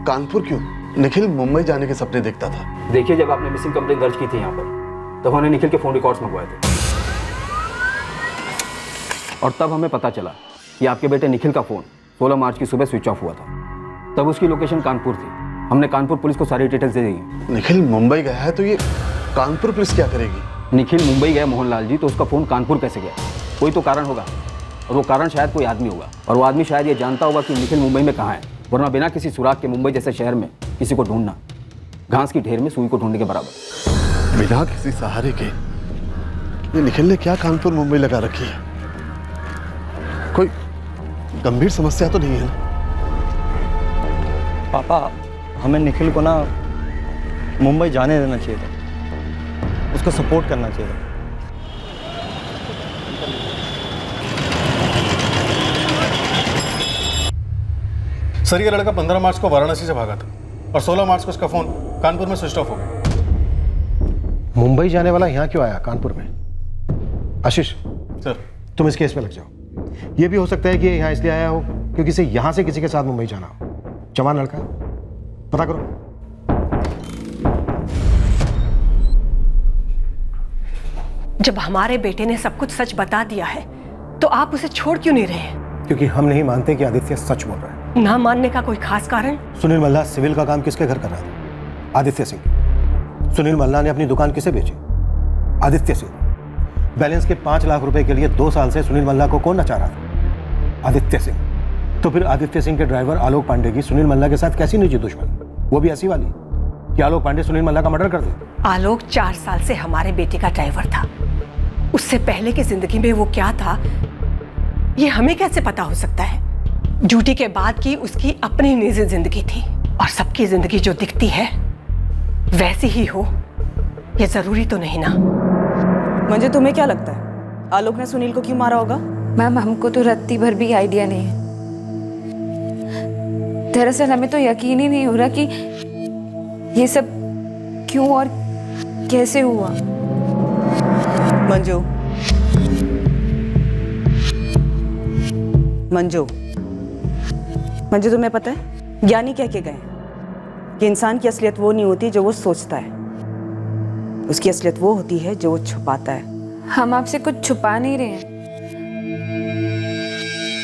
कानपुर क्यों? निखिल मुंबई जाने के सपने देखता था। देखिए, जब आपने मिसिंग कंप्लेंट दर्ज की थी यहाँ पर, तब हमने निखिल के फोन रिकॉर्ड्स मंगवाए थे, और तब हमें पता चला कि आपके बेटे निखिल का फोन 16 मार्च की सुबह स्विच ऑफ हुआ था। तब उसकी लोकेशन कानपुर थी। हमने कानपुर पुलिस को सारी डिटेल्स दे दी। निखिल मुंबई गया है तो ये कानपुर पुलिस क्या करेगी? निखिल मुंबई गया मोहनलाल जी, तो उसका फोन कानपुर कैसे गया? कोई तो कारण होगा, और वो कारण शायद कोई आदमी होगा, और वो आदमी शायद ये जानता होगा कि निखिल मुंबई में कहाँ है। वरना बिना किसी सुराग के मुंबई जैसे शहर में किसी को ढूंढना घास की ढेर में सुई को ढूंढने के बराबर। बिना किसी सहारे के ये निखिल ने क्या कानपुर मुंबई लगा रखी है? कोई गंभीर समस्या तो नहीं है ना? पापा, हमें निखिल को ना मुंबई जाने देना चाहिए था, उसको सपोर्ट करना चाहिए था। सर ये लड़का 15 मार्च को वाराणसी से भागा था और 16 मार्च को उसका फ़ोन कानपुर में स्विच ऑफ हो गया। मुंबई जाने वाला यहाँ क्यों आया कानपुर में? आशीष सर, तुम इस केस में लग जाओ। ये भी हो सकता है कि यहाँ इसलिए आया हो क्योंकि इसे यहाँ से किसी के साथ मुंबई जाना हो। जवान लड़का है, पता करो। जब हमारे बेटे ने सब कुछ सच बता दिया है तो आप उसे छोड़ क्यों नहीं रहे हैं? क्योंकि हम नहीं मानते कि आदित्य सच बोल रहा है। ना मानने का कोई खास कारण? सुनील मल्ला सिविल का काम किसके घर कर रहा था? आदित्य सिंह। सुनील मल्ला ने अपनी दुकान किसे बेची? आदित्य सिंह। बैलेंस के 5 लाख रुपए के लिए 2 साल से सुनील मल्ला को कौन नचा रहा था? आदित्य सिंह। तो फिर आदित्य सिंह के ड्राइवर आलोक पांडे की सुनील मल्ला के साथ कैसी निजी दुश्मन, वो भी ऐसी वाली कि आलोक पांडे सुनील मल्ला का मर्डर कर दे? आलोक 4 साल से हमारे बेटे का ड्राइवर था। उससे पहले की जिंदगी में वो क्या था ये हमें कैसे पता हो सकता है? ड्यूटी के बाद की उसकी अपनी निजी जिंदगी थी और सबकी जिंदगी जो दिखती है वैसी ही हो ये जरूरी तो नहीं ना। मंजू, तुम्हें क्या लगता है आलोक ने सुनील को क्यों मारा होगा? मैम, हमको तो रत्ती भर भी आइडिया नहीं है। दरअसल हमें तो यकीन ही नहीं हो रहा कि ये सब क्यों और कैसे हुआ। मंजू, मंजू, मंजू, तुम्हें पता है ज्ञानी कह के गए कि इंसान की असलियत वो नहीं होती जो वो सोचता है, उसकी असलियत वो होती है जो वो छुपाता है। हम आपसे कुछ छुपा नहीं रहे हैं।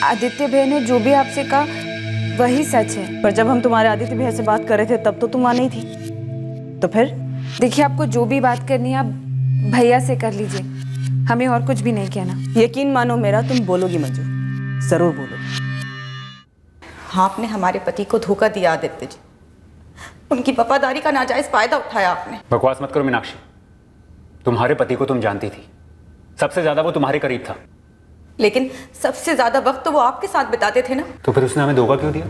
आदित्य भैया ने जो भी आपसे कहा वही सच है। पर जब हम तुम्हारे आदित्य भैया से बात कर रहे थे तब तो तुम वहां नहीं थी। तो फिर देखिए, आपको जो भी बात करनी है आप भैया से कर लीजिए, हमें और कुछ भी नहीं कहना। यकीन मानो मेरा, तुम बोलोगी मंजू, जरूर बोलोगी। आपने हमारे पति को धोखा दिया आदित्य जी। उनकी वफादारी का नाजायज फायदा उठाया आपने। बकवास मत करो मीनाक्षी। तुम्हारे पति को तुम जानती थी, सबसे ज्यादा वो तुम्हारे करीब था। लेकिन सबसे ज्यादा वक्त तो वो आपके साथ बिताते थे ना। तो फिर उसने हमें धोखा क्यों दिया?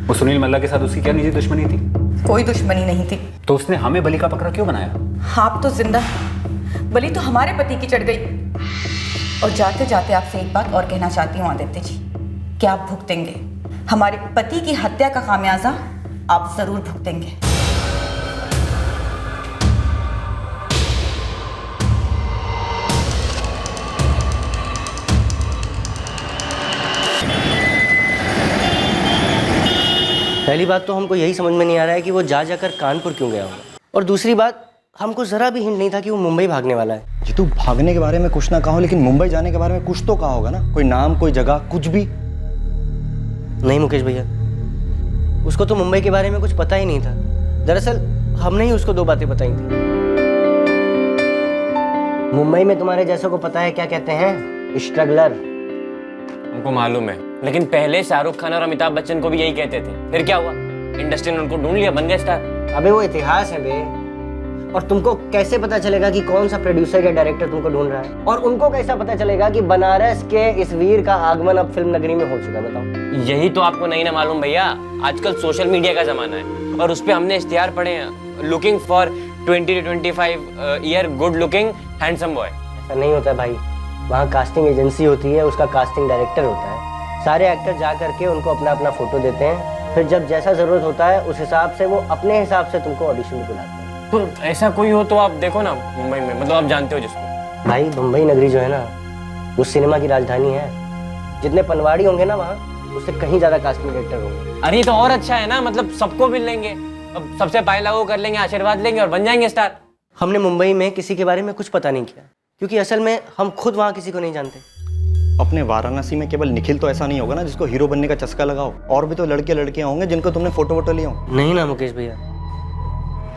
वो सुनील मल्ला के साथ उसकी क्या निजी दुश्मनी थी? कोई दुश्मनी नहीं थी। तो उसने हमें बलि का बकरा क्यों बनाया? आप तो जिंदा, बलि तो हमारे पति की चढ़ गई। और जाते जाते आपसे एक बात और कहना चाहती हूँ आदित्य जी, कि आप भुगतेंगे हमारे पति की हत्या का खामियाजा, आप जरूर भुगतेंगे। पहली बात तो हमको यही समझ में नहीं आ रहा है कि वो जा जाकर कानपुर क्यों गया होगा, और दूसरी बात हमको जरा भी हिंट नहीं था कि वो मुंबई भागने वाला है। जी, तू भागने के बारे में कुछ ना कहो, लेकिन मुंबई जाने के बारे में कुछ तो कहा होगा ना? कोई नाम, कोई जगह, कुछ भी? नहीं मुकेश भैया, उसको तो मुंबई के बारे में कुछ पता ही नहीं था। दरअसल हमने ही उसको 2 बातें बताई थी। मुंबई में तुम्हारे जैसों को पता है क्या कहते हैं? स्ट्रगलर। हमको मालूम है, लेकिन पहले शाहरुख खान और अमिताभ बच्चन को भी यही कहते थे। फिर क्या हुआ? इंडस्ट्री ने उनको ढूंढ लिया, बन गए स्टार। अबे वो इतिहास है बे, और तुमको कैसे पता चलेगा कि कौन सा प्रोड्यूसर या डायरेक्टर तुमको ढूंढ रहा है? और उनको कैसा पता चलेगा कि बनारस के इस वीर का आगमन अब फिल्म नगरी में हो चुका है? बताओ। यही तो आपको नहीं ना मालूम भैया, आजकल सोशल मीडिया का जमाना है और उस पे हमने इश्तिहार पढ़े हैं, looking for 20 to 25 year good looking handsome boy. ऐसा नहीं होता भाई, वहाँ कास्टिंग एजेंसी होती है, उसका कास्टिंग डायरेक्टर होता है। सारे एक्टर जा करके उनको अपना अपना फोटो देते हैं, फिर जब जैसा जरूरत होता है उस हिसाब से वो अपने हिसाब से तुमको ऑडिशन में बुलाते हैं। तो ऐसा कोई हो तो आप देखो ना मुंबई में, मतलब आप जानते हो जिसको। भाई मुंबई नगरी जो है ना, वो सिनेमा की राजधानी है। जितने पनवाड़ी होंगे ना वहाँ, उससे कहीं ज्यादा कास्टिंग डायरेक्टर होंगे। अरे तो और अच्छा है ना, मतलब सबको मिल लेंगे, अब सबसे पहला वो कर लेंगे, आशीर्वाद लेंगे और बन जाएंगे स्टार। हमने मुंबई में किसी के बारे में कुछ पता नहीं किया, क्योंकि असल में हम खुद वहाँ किसी को नहीं जानते। अपने वाराणसी में केवल निखिल तो ऐसा नहीं होगा ना जिसको हीरो बनने का चस्का लगाओ, और भी तो लड़के लड़कियां होंगे जिनको तुमने फोटो वोटो लिया हो। नहीं ना मुकेश भैया,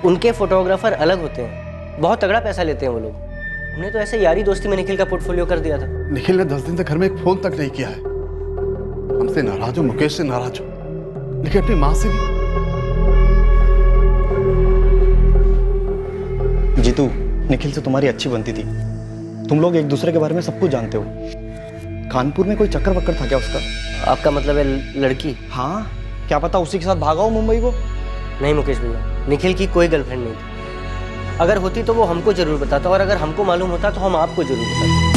उनके फोटोग्राफर अलग होते हैं, बहुत तगड़ा पैसा लेते हैं वो लोग। हमने तो ऐसे यारी दोस्ती में निखिल का पोर्टफोलियो कर दिया था। निखिल ने 10 दिन तक घर में एक फोन तक नहीं किया है। हमसे नाराज हो, मुकेश से नाराज हो, लेकिन अपनी माँ से भी। जीतू, निखिल से तुम्हारी अच्छी बनती थी, तुम लोग एक दूसरे के बारे में सब कुछ जानते हो। कानपुर में कोई चक्कर वक्कर था क्या उसका? आपका मतलब है लड़की? हाँ, क्या पता उसी के साथ भागा हो मुंबई को। नहीं मुकेश भैया, निखिल की कोई गर्लफ्रेंड नहीं थी। अगर होती तो वो हमको जरूर बताता, और अगर हमको मालूम होता तो हम आपको जरूर बताते।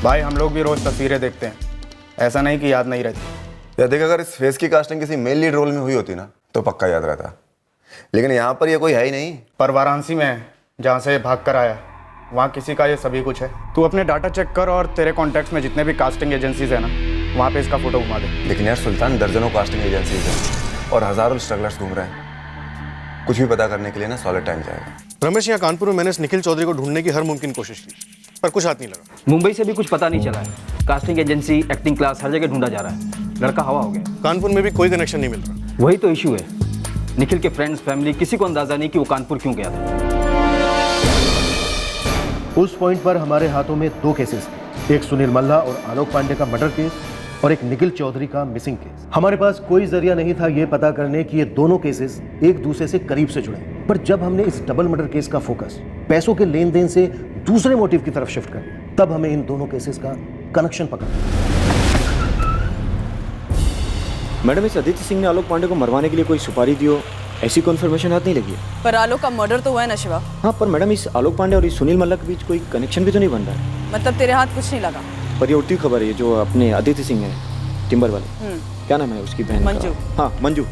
भाई हम लोग भी रोज तस्वीरें देखते हैं, ऐसा नहीं कि याद नहीं रहती। या देख, अगर इस फेस की कास्टिंग किसी मेल लीड रोल में हुई होती ना तो पक्का याद रहता, लेकिन यहाँ पर ये कोई है ही नहीं। पर वाराणसी में है, जहाँ से भाग कर आया, वहाँ किसी का ये सभी कुछ है। तू अपने डाटा चेक कर और तेरे कॉन्टैक्ट्स में जितने भी कास्टिंग एजेंसीज है ना, वहाँ पे इसका फोटो घुमा दे। लेकिन यार सुल्तान, दर्जनों कास्टिंग एजेंसीज हैं और हजारों स्ट्रगलर्स घूम रहे हैं। कुछ भी पता करने के लिए ना सॉलिड टाइम जाएगा। रमेश, यहाँ कानपुर में मैंने निखिल चौधरी को ढूंढने की हर मुमकिन कोशिश की, पर कुछ हाथ नहीं लगा। मुंबई से भी कुछ पता नहीं चला है। कास्टिंग एजेंसी, एक्टिंग क्लास, हर जगह ढूंढा जा रहा है। लड़का हवा हो गया। कानपुर में भी कोई कनेक्शन नहीं मिल रहा। वही तो इशू है। निखिल के फ्रेंड्स, फैमिली, किसी को अंदाजा नहीं कि वो कानपुर क्यों गया था। उस पॉइंट पर हमारे हाथों में 2 केसेस थे, एक सुनील मल्ला और आलोक पांडे का मर्डर केस और एक निखिल चौधरी का मिसिंग केस। हमारे पास कोई जरिया नहीं था ये पता करने कि ये दोनों केसेस एक दूसरे से करीब से जुड़े, पर जब हमने इस डबल मर्डर केस का फोकस पैसों के लेन देन से दूसरे मोटिव की तरफ शिफ्ट कर दिया, तब हमें इन दोनों केसेस का कनेक्शन पकड़ा। मैडम, इस आदित्य सिंह ने आलोक पांडे को मरवाने के लिए कोई सुपारी दी हो, ऐसी कन्फर्मेशन हाथ नहीं लगी है। पर आलोक का मर्डर तो हुआ है ना शिवा। हाँ, पर मैडम इस आलोक पांडे और इस सुनील मल्ला के बीच कोई कनेक्शन भी तो नहीं बन रहा है। मतलब तेरे हाथ कुछ नहीं लगा। पर ये उल्टी खबर है, जो अपने आदित्य सिंह है, टिम्बर वाले, क्या नाम है उसकी बहन का? मंजू। हाँ, मंजू।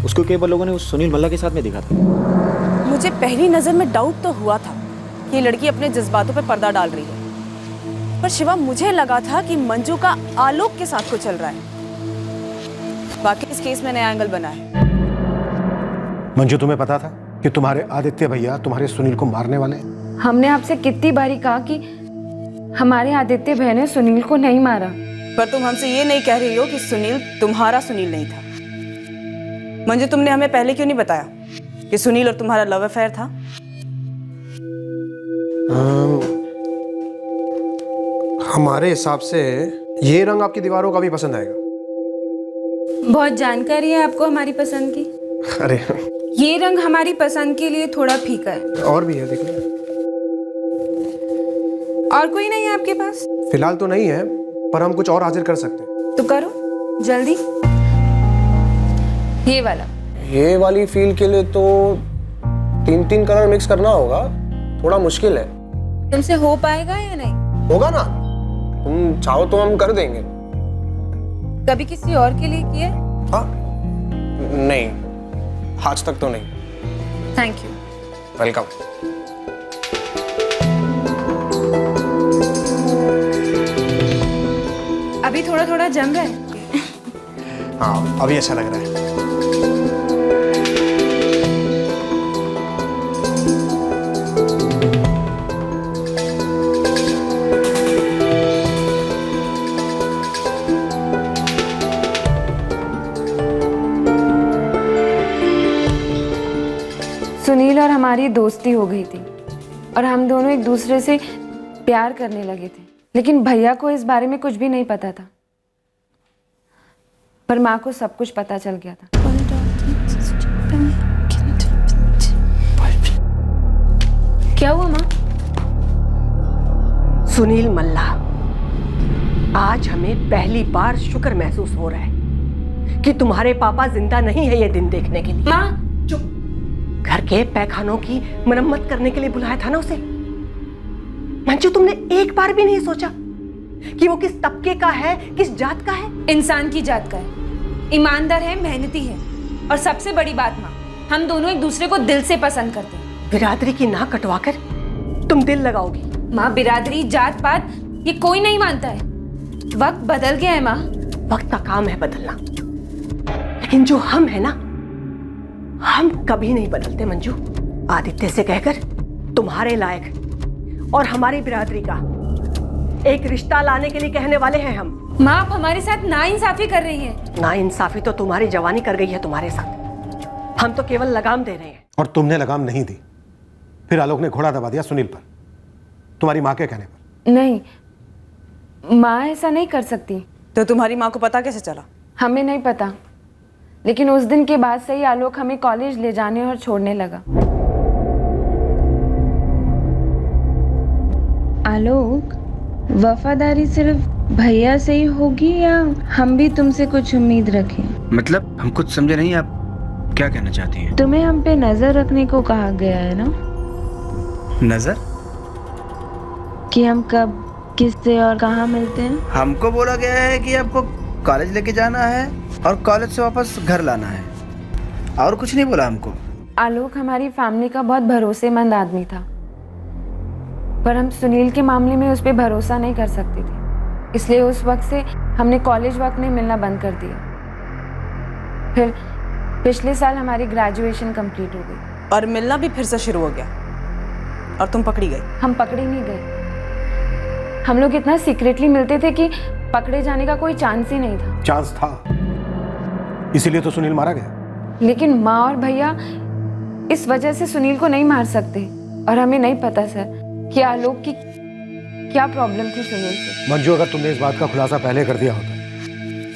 उसको कई बार लोगों ने उस सुनील मल्ला के साथ में देखा था। मुझे पहली नजर में डाउट तो हुआ था कि ये लड़की अपने जज्बातों पे पर्दा डाल रही है, पर शिवा मुझे लगा था कि मंजू का आलोक के साथ कुछ चल रहा है। बाकी इस केस में नया एंगल बना है। मंजू, तुम्हें पता था कि तुम्हारे आदित्य भैया तुम्हारे सुनील को मारने वाले हैं? हमने आपसे कितनी बारी कहा कि हमारे आदित्य भैया ने सुनील को नहीं मारा। पर तुम हमसे ये नहीं कह रही हो कि सुनील तुम्हारा सुनील नहीं था। मंजू, तुमने हमें पहले क्यों नहीं बताया कि सुनील और तुम्हारा लव अफेयर था? हमारे हिसाब से ये रंग आपकी दीवारों का भी पसंद आएगा। बहुत जानकारी है आपको हमारी पसंद की। अरे ये रंग हमारी पसंद के लिए थोड़ा फीका है। और भी है, देखिए। और कोई नहीं है आपके पास? फिलहाल तो नहीं है, पर हम कुछ और हाजिर कर सकते हैं। तो करो जल्दी। ये वाला। ये वाली फील के लिए तो 3 कलर मिक्स करना होगा, थोड़ा मुश्किल है। तुमसे हो पाएगा या नहीं? होगा ना, तुम चाहो तो हम कर देंगे। कभी किसी और के लिए किए? हाँ, नहीं, आज तक तो नहीं। Thank you. वेलकम। अभी थोड़ा थोड़ा जम रहा है। हाँ, अभी अच्छा लग रहा है। सुनील और हमारी दोस्ती हो गई थी और हम दोनों एक दूसरे से प्यार करने लगे थे, लेकिन भैया को इस बारे में कुछ भी नहीं पता था। पर माँ को सब कुछ पता चल गया था। क्या हुआ माँ? सुनील मल्ला, आज हमें पहली बार शुक्र महसूस हो रहा है कि तुम्हारे पापा जिंदा नहीं है ये दिन देखने के लिए। माँ चुप। घर के पैखानों की मरम्मत करने के लिए बुलाया था ना उसे। मंजू, तुमने एक बार भी नहीं सोचा कि वो किस तबके का है, किस जात का है? इंसान की जात का है, ईमानदार है, मेहनती है, और सबसे बड़ी बात माँ, हम दोनों एक दूसरे को दिल से पसंद करते हैं। बिरादरी की नाक कटवाकर तुम दिल लगाओगी? माँ, बिरादरी, जात पात ये कोई नहीं मानता है। वक्त बदल गया है माँ। वक्त का काम है बदलना, लेकिन जो हम है ना, हम कभी नहीं बदलते मंजू। आदित्य से कहकर तुम्हारे लायक और हमारी बिरादरी का एक रिश्ता लाने के लिए कहने वाले हैं हम। माँ, आप हमारे साथ नाइंसाफी कर रही हैं। नाइंसाफी तो तुम्हारी जवानी कर गई है तुम्हारे साथ। हम तो केवल लगाम दे रहे हैं। और तुमने लगाम नहीं दी, फिर आलोक ने घोड़ा दबा दिया सुनील पर, तुम्हारी माँ के कहने पर। नहीं, माँ ऐसा नहीं कर सकती। तो तुम्हारी माँ को पता कैसे चला? हमें नहीं पता, लेकिन उस दिन के बाद से ही आलोक हमें कॉलेज ले जाने और छोड़ने लगा। आलोक, वफादारी सिर्फ भैया से ही होगी या हम भी तुमसे कुछ उम्मीद रखें? मतलब हम कुछ समझे नहीं, आप क्या कहना चाहती हैं? तुम्हें हम पे नजर रखने को कहा गया है ना? नजर? कि हम कब किससे और कहाँ मिलते हैं? हमको बोला गया है कि आपको कॉलेज लेके जाना है और कॉलेज से वापस घर लाना है, और कुछ नहीं बोला हमको। आलोक हमारी फैमिली का बहुत भरोसेमंद आदमी था, पर हम सुनील के मामले में उस पर भरोसा नहीं कर सकते थे, इसलिए उस वक्त से हमने कॉलेज वक्त में मिलना बंद कर दिया। फिर पिछले साल हमारी ग्रेजुएशन कंप्लीट हो गई और मिलना भी फिर से शुरू हो गया और तुम पकड़ी गई। हम पकड़े नहीं गए, हम लोग इतना सीक्रेटली मिलते थे कि पकड़े जाने का कोई चांस ही नहीं था। चांस था, इसीलिए तो सुनील मारा गया। लेकिन माँ और भैया इस वजह से सुनील को नहीं मार सकते, और हमें नहीं पता सर कि आलोक की क्या प्रॉब्लम थी सुनील से। मंजू, अगर तुमने इस बात का खुलासा पहले कर दिया होता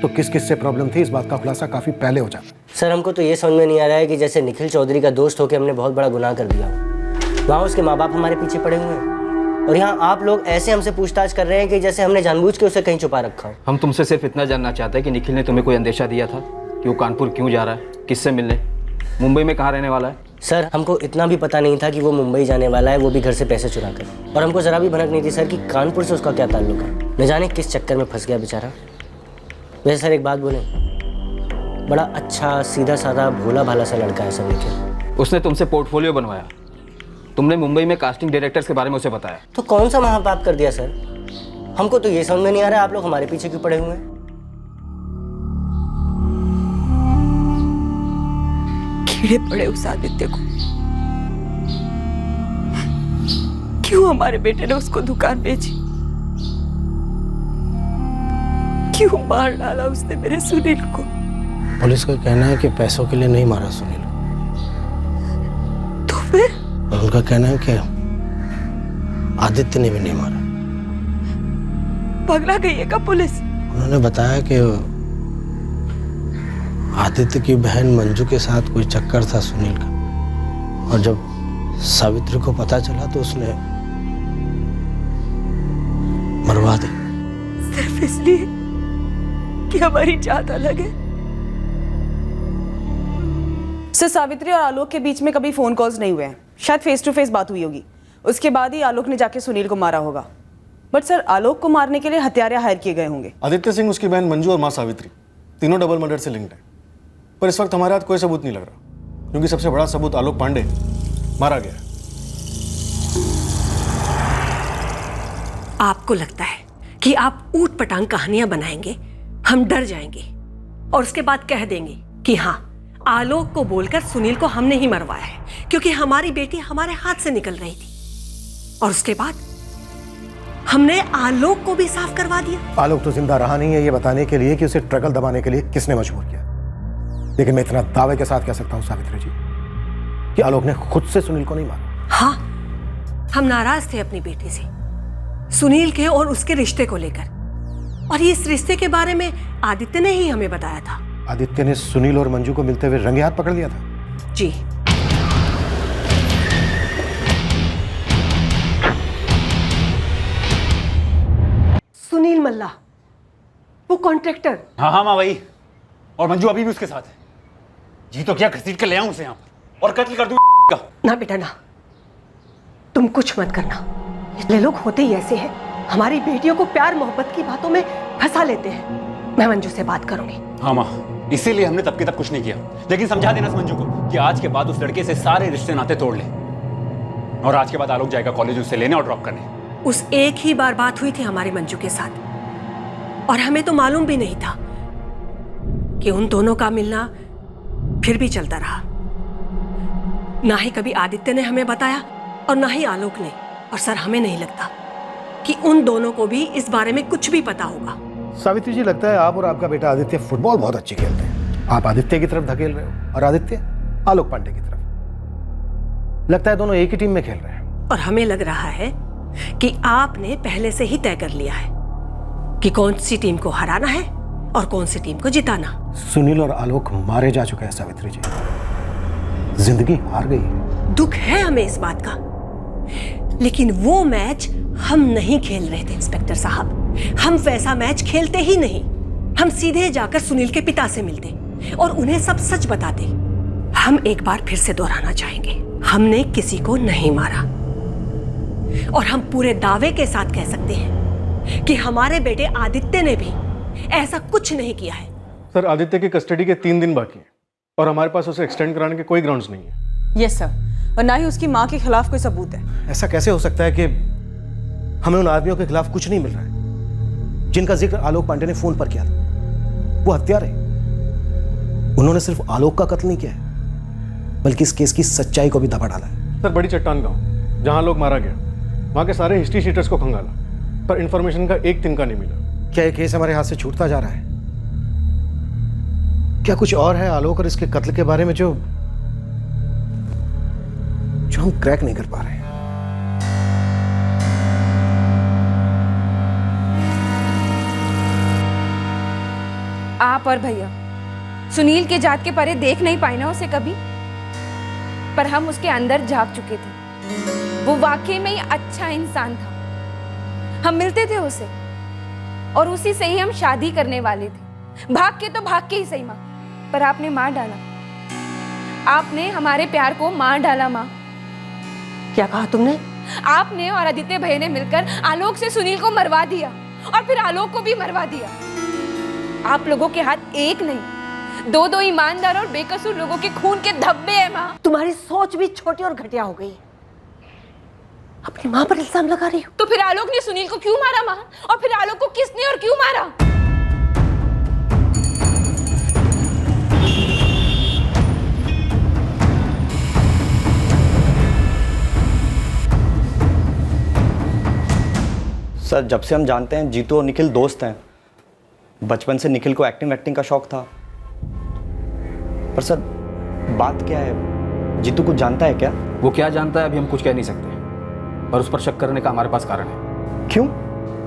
तो किस किस से प्रॉब्लम थी, इस बात का खुलासा काफी पहले हो जाता। सर हमको तो ये समझ में नहीं आ रहा है कि जैसे निखिल चौधरी का दोस्त होकर हमने बहुत बड़ा गुनाह कर दिया, वहाँ उसके माँ बाप हमारे पीछे पड़े हुए हैं, और यहाँ आप लोग ऐसे हमसे पूछताछ कर रहे हैं कि जैसे हमने जानबूझ के उसे कहीं छुपा रखा हो। हम तुमसे सिर्फ इतना जानना चाहते हैं कि निखिल ने तुम्हें कोई अंदेशा दिया था कि वो कानपुर क्यों जा रहा है, किससे मिलने, मुंबई में कहाँ रहने वाला है? सर हमको इतना भी पता नहीं था कि वो मुंबई जाने वाला है, वो भी घर से पैसे चुरा कर, और हमको ज़रा भी भनक नहीं थी सर कि कानपुर से उसका क्या ताल्लुक है। न जाने किस चक्कर में फंस गया बेचारा। वैसे सर एक बात बोले, बड़ा अच्छा सीधा साधा भोला भाला सा लड़का है सर निखिल। उसने तुमसे पोर्टफोलियो बनवाया, तुमने मुंबई में कास्टिंग डायरेक्टर्स के बारे में उसे बताया। तो कौन सा महापाप कर दिया सर? हमको तो ये समझ में नहीं आ रहा आप लोग हमारे पीछे क्यों पड़े हुए हैं। कीड़े पड़े उस आदित्य को, क्यों हमारे बेटे ने उसको दुकान बेची, क्यों मार डाला उसने मेरे सुनील को। पुलिस का कहना है कि पैसों के लिए नहीं मारा सुनील, तो फिर उनका कहना है कि आदित्य ने भी नहीं मारा। पगला गई है क्या पुलिस? उन्होंने बताया कि आदित्य की बहन मंजू के साथ कोई चक्कर था सुनील का, और जब सावित्री को पता चला तो उसने मरवा दी। सिर्फ इसलिए कि हमारी जात अलग है। सर सावित्री और आलोक के बीच में कभी फोन कॉल्स नहीं हुए हैं, शायद फेस टू फेस बात हुई होगी, उसके बाद ही आलोक ने जाके सुनील को मारा होगा। बट सर आलोक को मारने के लिए हत्यारे हायर किए गए होंगे। आदित्य सिंह, उसकी बहन मंजू और माँ सावित्री तीनों डबल मर्डर से लिंक्ड हैं, पर इस वक्त हमारे हाथ कोई सबूत नहीं लग रहा, क्योंकि सबसे बड़ा सबूत आलोक पांडे मारा गया है। आपको लगता है कि आप ऊट पटांग कहानियां बनाएंगे, हम डर जाएंगे और उसके बाद कह देंगे कि हाँ आलोक को बोलकर सुनील को हमने ही मरवाया है, क्योंकि हमारी बेटी हमारे हाथ से निकल रही थी, और उसके बाद हमने आलोक को भी साफ करवा दिया। आलोक तो जिंदा रहा नहीं है ये बताने के लिए कि उसे ट्रगल दबाने के लिए किसने मजबूर किया, लेकिन मैं इतना दावे के साथ कह सकता हूं सावित्री जी कि आलोक ने खुद से सुनील को नहीं मारा। हाँ, हम नाराज थे अपनी बेटी से, सुनील के और उसके रिश्ते को लेकर, और इस रिश्ते के बारे में आदित्य ने ही हमें बताया था। आदित्य ने सुनील और मंजू को मिलते हुए रंगे हाथ पकड़ लिया था। जी, सुनील मल्ला, वो कॉन्ट्रैक्टर। हाँ हाँ माँ वही, और मंजू अभी भी उसके साथ है। जी तो क्या घसीट कर ले आऊं उसे यहाँ पर और कत्ल कर दूं का। ना बेटा ना, तुम कुछ मत करना, ये लोग होते ही ऐसे हैं, हमारी बेटियों को प्यार मोहब्बत की बातों में फंसा लेते हैं। मैं मंजू से बात करूंगी। हाँ माँ, इसीलिए हमने तब के तब कुछ नहीं किया, लेकिन समझा देना मंजू को कि आज के बाद उस लड़के से सारे रिश्ते नाते तोड़ ले, और आज के बाद आलोक जाएगा कॉलेज उसे लेने और ड्रॉप करने। उस एक ही बार बात हुई थी हमारी मंजू के साथ, और हमें तो मालूम भी नहीं था कि उन दोनों का मिलना फिर भी चलता रहा। ना ही कभी आदित्य ने हमें बताया और ना ही आलोक ने, और सर हमें नहीं लगता कि उन दोनों को भी इस बारे में कुछ भी पता होगा। सावित्री जी, लगता है आप और आपका बेटा आदित्य फुटबॉल बहुत अच्छी खेलते हैं। आप आदित्य की तरफ धकेल रहे हो और आदित्य आलोक पांडे की तरफ। लगता है दोनों एक ही टीम में खेल रहे हैं। और हमें लग रहा है कि आपने पहले से ही तय कर लिया है कि कौन सी टीम को हराना है और कौन सी टीम को जिताना। सुनील और आलोक मारे जा चुके हैं सावित्री जी, जिंदगी हार गई। दुख है हमें इस बात का, लेकिन वो मैच हम नहीं खेल रहे थे इंस्पेक्टर साहब। हम वैसा मैच खेलते ही नहीं। हम सीधे जाकर सुनील के पिता से मिलते और उन्हें सब सच बताते। हम एक बार फिर से दोहराना चाहेंगे, हमने किसी को नहीं मारा, और हम पूरे दावे के साथ कह सकते हैं कि हमारे बेटे आदित्य ने भी ऐसा कुछ नहीं किया है। सर, आदित्य की कस्टडी के 3 दिन बाकी है और हमारे पास उसे एक्सटेंड कराने के कोई ग्राउंड्स नहीं है। यस सर, और ना ही उसकी माँ के खिलाफ कोई सबूत है। ऐसा कैसे हो सकता है कि हमें उन आदमियों के खिलाफ कुछ नहीं मिल रहा है जिनका जिक्र आलोक पांडे ने फोन पर किया था? वो हत्यारे हैं। उन्होंने सिर्फ आलोक का कत्ल नहीं किया है बल्कि इस केस की सच्चाई को भी दबा डाला है। सर, बड़ी चट्टान गांव जहां लोग मारा गया, वहां के सारे हिस्ट्री शीटर्स को खंगाला पर इंफॉर्मेशन का एक तिनका नहीं मिला। क्या ये केस हमारे हाथ से छूटता जा रहा है? क्या कुछ और है आलोक और इसके कत्ल के बारे में जो हम क्रैक नहीं कर पा रहे हैं? आप और भैया सुनील के जात के परे देख नहीं पाए ना उसे कभी, पर हम उसके अंदर झांक चुके थे। वो वाकई में ही अच्छा इंसान था। हम मिलते थे उसे और उसी से ही हम शादी करने वाले थे। भाग के ही सही माँ, पर आपने मार डाला। आपने हमारे प्यार को मार डाला माँ। क्या कहा तुमने? आपने और आदित्य भैया ने मिलकर आलोक से सुनील को मरवा दिया और फिर आलोक को भी मरवा दिया। आप लोगों के हाथ एक नहीं, दो ईमानदार और बेकसूर लोगों के खून के धब्बे हैं माँ। तुम्हारी सोच भी छोटी और घटिया हो गई है। अपनी माँ पर इल्जाम लगा रही हो। तो फिर आलोक ने सुनील को क्यों मारा माँ? और फिर आलोक को किसने और क्यों मारा? सर, जब से हम जानते हैं जीतू और निखिल दोस्त हैं। बचपन से निखिल को एक्टिंग का शौक था। पर सर, बात क्या है? जीतू कुछ जानता है क्या? वो क्या जानता है अभी हम कुछ कह नहीं सकते, पर उस पर शक करने का हमारे पास कारण है। क्यों?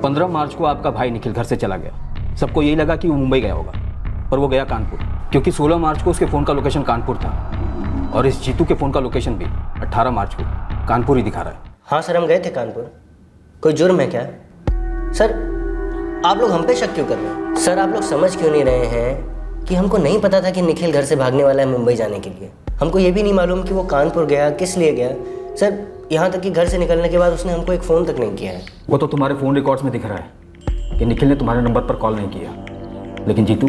15 मार्च को आपका भाई निखिल घर से चला गया। सबको यही लगा कि वो मुंबई गया होगा, पर वो गया कानपुर, क्योंकि 16 मार्च को उसके फ़ोन का लोकेशन कानपुर था और इस जीतू के फ़ोन का लोकेशन भी 18 मार्च को कानपुर ही दिखा रहा है। हाँ सर, हम गए थे कानपुर। कोई जुर्म है क्या? सर, आप लोग हम पे शक क्यों कर रहे हैं? सर, आप लोग समझ क्यों नहीं रहे हैं कि हमको नहीं पता था कि निखिल घर से भागने वाला है मुंबई जाने के लिए। हमको ये भी नहीं मालूम कि वो कानपुर गया, किस लिए गया। सर, यहाँ तक कि घर से निकलने के बाद उसने हमको एक फ़ोन तक नहीं किया है। वो तो तुम्हारे फ़ोन रिकॉर्ड्स में दिख रहा है कि निखिल ने तुम्हारे नंबर पर कॉल नहीं किया। लेकिन जीतू,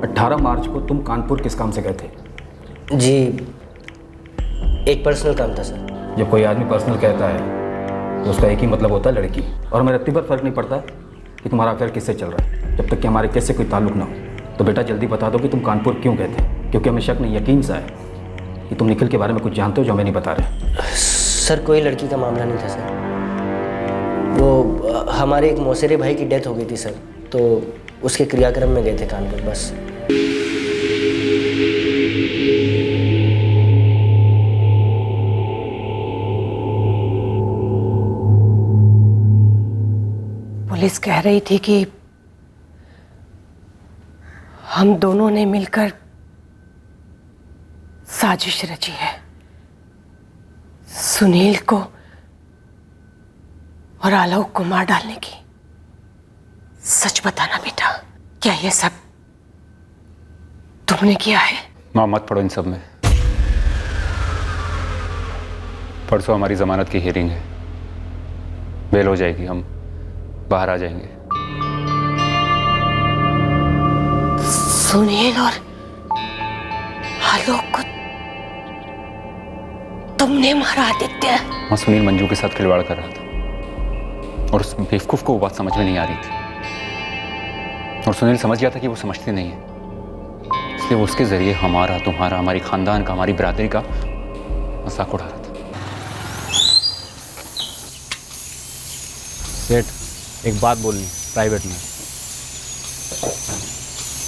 18 मार्च को तुम कानपुर किस काम से गए थे? जी, एक पर्सनल काम था सर। जब कोई आदमी पर्सनल कहता है तो उसका एक ही मतलब होता है लड़की, और हमें रत्ती पर फर्क नहीं पड़ता कि तुम्हारा अफेयर किससे चल रहा है, जब तक कि हमारे केस से कोई ताल्लुक ना हो। तो बेटा जल्दी बता दो कि तुम कानपुर क्यों गए थे, क्योंकि हमें शक नहीं, यकीन सा है कि तुम निखिल के बारे में कुछ जानते हो जो हमें नहीं बता रहे। सर, कोई लड़की का मामला नहीं था सर। वो हमारे एक मौसेरे भाई की डेथ हो गई थी सर, तो उसके क्रियाक्रम में गए थे कानपुर, बस। पुलिस कह रही थी कि हम दोनों ने मिलकर साजिश रची है सुनील को और आलोक को मार डालने की। सच बताना बेटा, क्या ये सब तुमने किया है? माँ, मत पड़ो इन सब में। परसों हमारी जमानत की हियरिंग है, बेल हो जाएगी, हम बाहर आ जाएंगे। सुनील और आलोक को तुमने मारा आदित्य? हाँ, सुनील मंजू के साथ खिलवाड़ कर रहा था और उस बेवकूफ को वो बात समझ में नहीं आ रही थी, और सुनील समझ गया था कि वो समझती नहीं है, इसलिए वो उसके जरिए हमारा, तुम्हारा, हमारी खानदान का, हमारी बिरादरी का मजाक उड़ा रहा था। सेठ, एक बात बोलनी प्राइवेट में।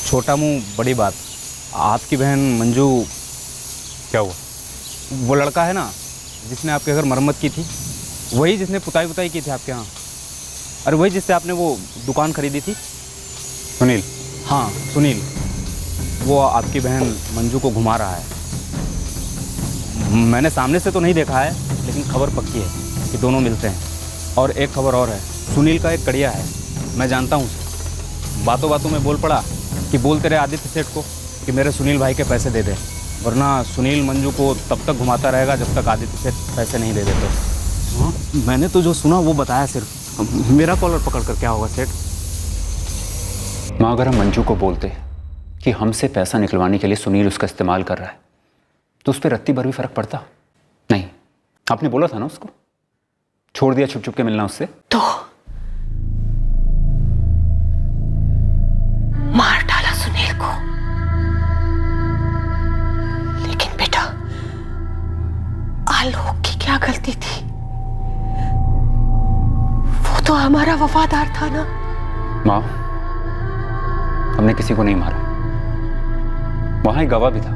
छोटा मुंह बड़ी बात। आपकी बहन मंजू, क्या हुआ? वो लड़का है ना जिसने आपके घर मरम्मत की थी, वही जिसने पुताई की थी आपके यहाँ। अरे वही जिससे आपने वो दुकान खरीदी थी। सुनील? हाँ, सुनील। वो आपकी बहन मंजू को घुमा रहा है। मैंने सामने से तो नहीं देखा है, लेकिन खबर पक्की है कि दोनों मिलते हैं। और एक खबर और है, सुनील का एक कड़िया है, मैं जानता हूँ उसे। बातों बातों में बोल पड़ा कि बोलते रहे आदित्य सेठ को कि मेरे सुनील भाई के पैसे दे दे, वरना सुनील मंजू को तब तक घुमाता रहेगा जब तक आदित्य सेठ पैसे नहीं दे देते। हाँ, मैंने तो जो सुना वो बताया सिर्फ। मेरा कॉलर पकड़कर क्या होगा सेठ? माँ, अगर हम मंजू को बोलते कि हमसे पैसा निकलवाने के लिए सुनील उसका इस्तेमाल कर रहा है तो उस पर रत्ती भर भी फर्क पड़ता? नहीं, आपने बोला था ना उसको, छोड़ दिया छुप छुप के मिलना उससे। तो मार डाला सुनील को, लेकिन बेटा आलोक की क्या गलती थी? वो तो हमारा वफादार था ना। माँ, हमने किसी को नहीं मारा। वहां एक गवाह भी था,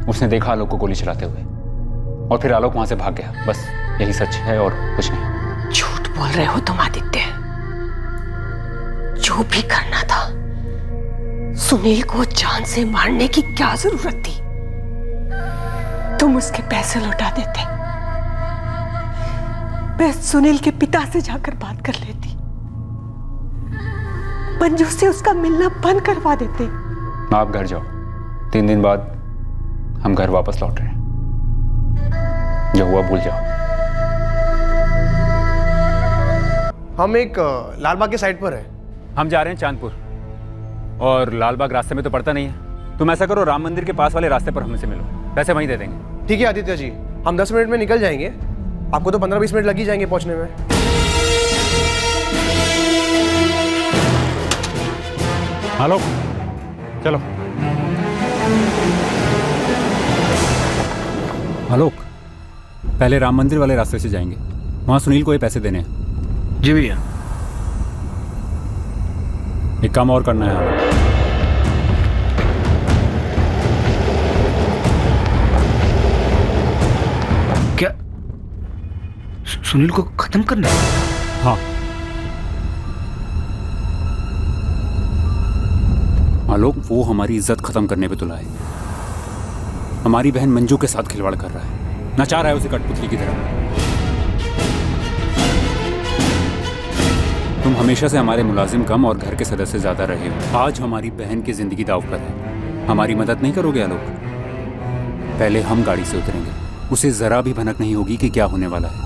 उसने देखा आलोक को गोली चलाते हुए और फिर आलोक वहां से भाग गया। बस यही सच है और कुछ नहीं। झूठ बोल रहे हो तुम आदित्य। जो भी करना था, सुनील को जान से मारने की क्या जरूरत थी? तुम उसके पैसे लौटा देते, मैं सुनील के पिता से जाकर बात कर लेती, मंजू से उसका मिलना बंद करवा देते। आप घर जाओ, 3 दिन बाद हम घर वापस लौट रहे हैं। जो हुआ भूल जाओ। हम एक लालबाग के साइड पर है। हम जा रहे हैं चांदपुर, और लालबाग रास्ते में तो पड़ता नहीं है। तुम ऐसा करो, राम मंदिर के पास वाले रास्ते पर हमसे मिलो, पैसे वहीं दे देंगे। ठीक है आदित्य जी, हम 10 मिनट में निकल जाएंगे। आपको तो 15-20 मिनट लग ही जाएंगे पहुंचने में। आलोक, चलो। आलोक, पहले राम मंदिर वाले रास्ते से जाएंगे, वहां सुनील को ये पैसे देने हैं। जी भैया। एक काम और करना है आलोक। क्या सुनील को खत्म करना है? हाँ। आलोक, वो हमारी इज्जत खत्म करने पे तुला है। हमारी बहन मंजू के साथ खिलवाड़ कर रहा है, नचा रहा है उसे कठपुतली की तरह। तुम हमेशा से हमारे मुलाजिम कम और घर के सदस्य ज्यादा रहे हो। आज हमारी बहन की जिंदगी दांव पर है, हमारी मदद नहीं करोगे आलोक? पहले हम गाड़ी से उतरेंगे, उसे जरा भी भनक नहीं होगी कि क्या होने वाला है।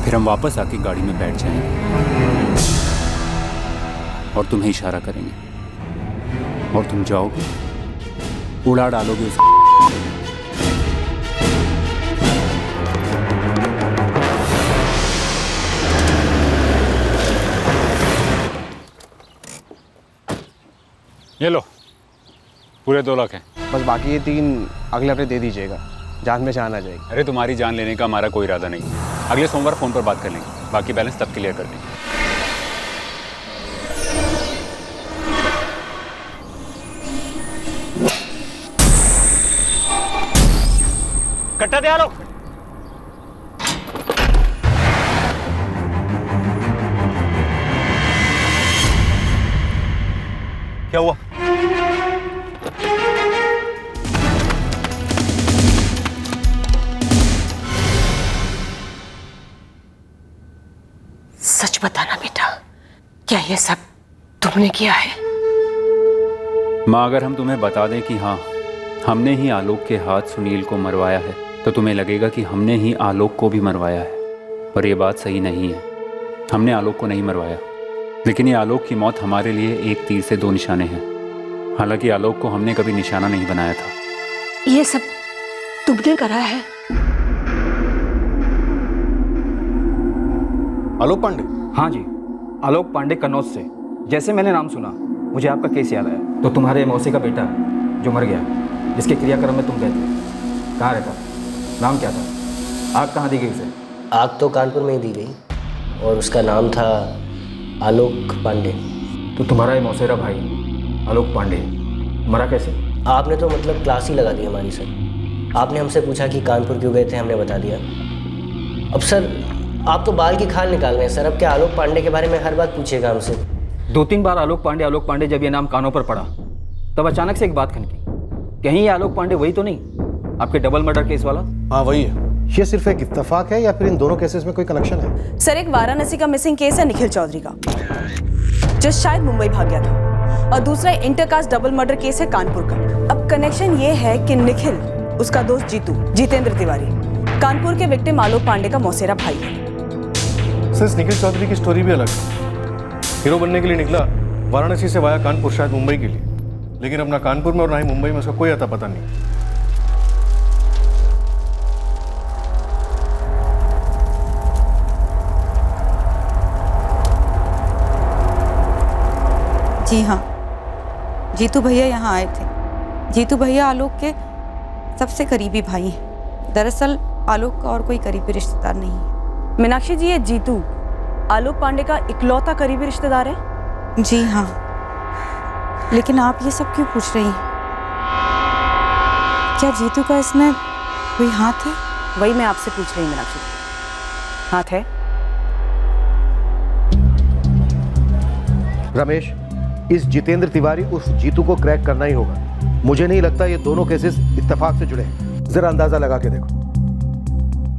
फिर हम वापस आके गाड़ी में बैठ जाएंगे और तुम्हें इशारा करेंगे और तुम जाओगे, उड़ा डालोगे उसे। ये लो, पूरे 2 लाख हैं। बस बाकी ये 3 अगले हफ्ते दे दीजिएगा, जान में जान आ जाएगी। अरे तुम्हारी जान लेने का हमारा कोई इरादा नहीं। अगले सोमवार फोन पर बात कर लेंगे, बाकी बैलेंस तब क्लियर कर देंगे। कट्टा दे आलोक। क्या हुआ? सच बताना बेटा, क्या ये सब तुमने किया है? माँ, अगर हम तुम्हें बता दें कि हाँ, हमने ही आलोक के हाथ सुनील को मरवाया है, तो तुम्हें लगेगा कि हमने ही आलोक को भी मरवाया है। पर यह बात सही नहीं है। हमने आलोक को नहीं मरवाया, लेकिन ये आलोक की मौत हमारे लिए एक तीर से 2 निशाने हैं। हालांकि आलोक को हमने कभी निशाना नहीं बनाया था। ये सब तुमने करा है? आलोक पांडे? हाँ जी, आलोक पांडे कन्नौज से। जैसे मैंने नाम सुना, मुझे आपका केस याद आया। तो तुम्हारे मौसी का बेटा जो मर गया, जिसके क्रियाक्रम में तुम गए थे, कहाँ रहता, नाम क्या था, आग कहाँ दी गई उसे? आग तो कानपुर में ही दी गई और उसका नाम था आलोक पांडे। तो तुम्हारा ये मौसेरा भाई आलोक पांडे मरा कैसे? आपने तो मतलब क्लास ही लगा दी हमारी सर। आपने हमसे पूछा कि कानपुर क्यों गए थे, हमने बता दिया। अब सर आप तो बाल की खाल निकाल रहे हैं सर। अब क्या आलोक पांडे के बारे में हर बात पूछिएगा हमसे? 2-3 बार आलोक पांडे जब ये नाम कानों पर पड़ा, तब अचानक से एक बात खनकी, कहीं ये आलोक पांडे वही तो नहीं, आपके डबल मर्डर केस वाला? हाँ वही है। ये सिर्फ एक इत्तेफाक है या फिर इन दोनों केसेस में कोई कनेक्शन है? सर, एक वाराणसी का मिसिंग केस है निखिल चौधरी का, जो शायद मुंबई भाग गया था, और दूसरा इंटरकास्ट डबल मर्डर केस है कानपुर का। अब कनेक्शन ये है कि निखिल, उसका दोस्त जीतेंद्र तिवारी, कानपुर के विक्टिम आलोक पांडे का मौसेरा भाई है। मिसेस निखिल चौधरी की स्टोरी भी अलग है। हीरो बनने के लिए निकला वाराणसी से वाया कानपुर, शायद मुंबई के लिए, लेकिन अपना कानपुर में और ना ही मुंबई में उसका कोई अता पता नहीं। जी हाँ, जीतू भैया यहाँ आए थे। जीतू भैया आलोक के सबसे करीबी भाई हैं। दरअसल आलोक का और कोई करीबी रिश्तेदार नहीं है। मीनाक्षी जी, ये जीतू आलोक पांडे का इकलौता करीबी रिश्तेदार है? जी हाँ, लेकिन आप ये सब क्यों पूछ रही हैं? क्या जीतू का इसमें कोई हाथ है? वही मैं आपसे पूछ रही हूँ मीनाक्षी जी, हाथ है? रमेश, इस जितेंद्र तिवारी उर्फ जीतू को क्रैक करना ही होगा। मुझे नहीं लगता ये दोनों केसेस इत्तेफाक से जुड़े हैं। जरा अंदाजा लगा के देखो।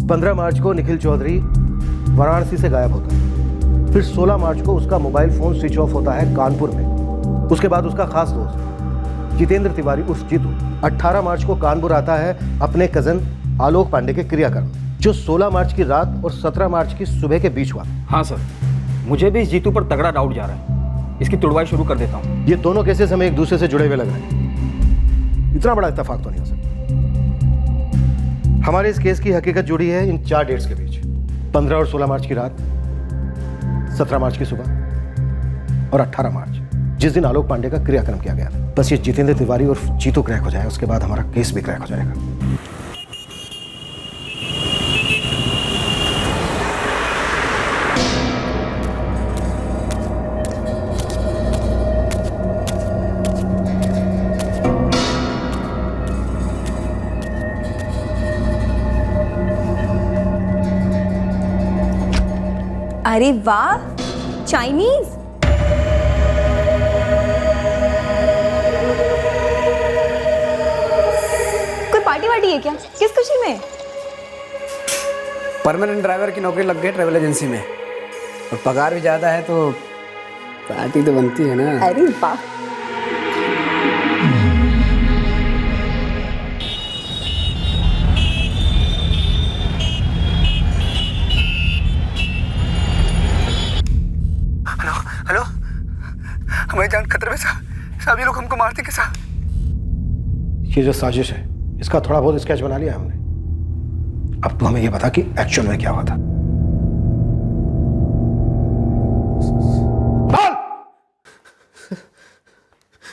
15 मार्च को निखिल चौधरी वाराणसी से गायब होता है, फिर 16 मार्च को उसका मोबाइल फोन स्विच ऑफ होता है कानपुर में। उसके बाद उसका खास दोस्त जितेंद्र तिवारी उर्फ जीतू 18 मार्च को कानपुर आता है अपने कजन आलोक पांडे के क्रियाक्रम, जो 16 मार्च की रात और 17 मार्च की सुबह के बीच हुआ। हाँ सर, मुझे भी इस जीतू पर तगड़ा डाउट जा रहा है। इसकी तुड़वाई शुरू कर देता हूँ। ये दोनों केसेस हमें एक दूसरे से जुड़े हुए लग रहे हैं। इतना बड़ा इत्तेफाक तो नहीं हो सकता। हमारे इस केस की हकीकत जुड़ी है इन 4 डेट्स के बीच, 15 और 16 मार्च की रात, 17 मार्च की सुबह और 18 मार्च, जिस दिन आलोक पांडे का क्रियाक्रम किया गया था। बस ये जितेंद्र तिवारी और जीतू क्रैक हो जाए, उसके बाद हमारा केस भी क्रैक हो जाएगा। अरे वाह, चाइनीज। कोई पार्टी वार्टी है क्या? किस खुशी में? परमानेंट ड्राइवर की नौकरी लग गई ट्रैवल एजेंसी में, और पगार भी ज़्यादा है, तो पार्टी तो बनती है ना। अरे वाह। हेलो, हमारी जान खतरे में साहब, ये लोग हमको मारते हैं साहब। ये जो साजिश है, इसका थोड़ा बहुत स्केच बना लिया हमने। अब तू हमें ये बता कि एक्चुअल में क्या हुआ था।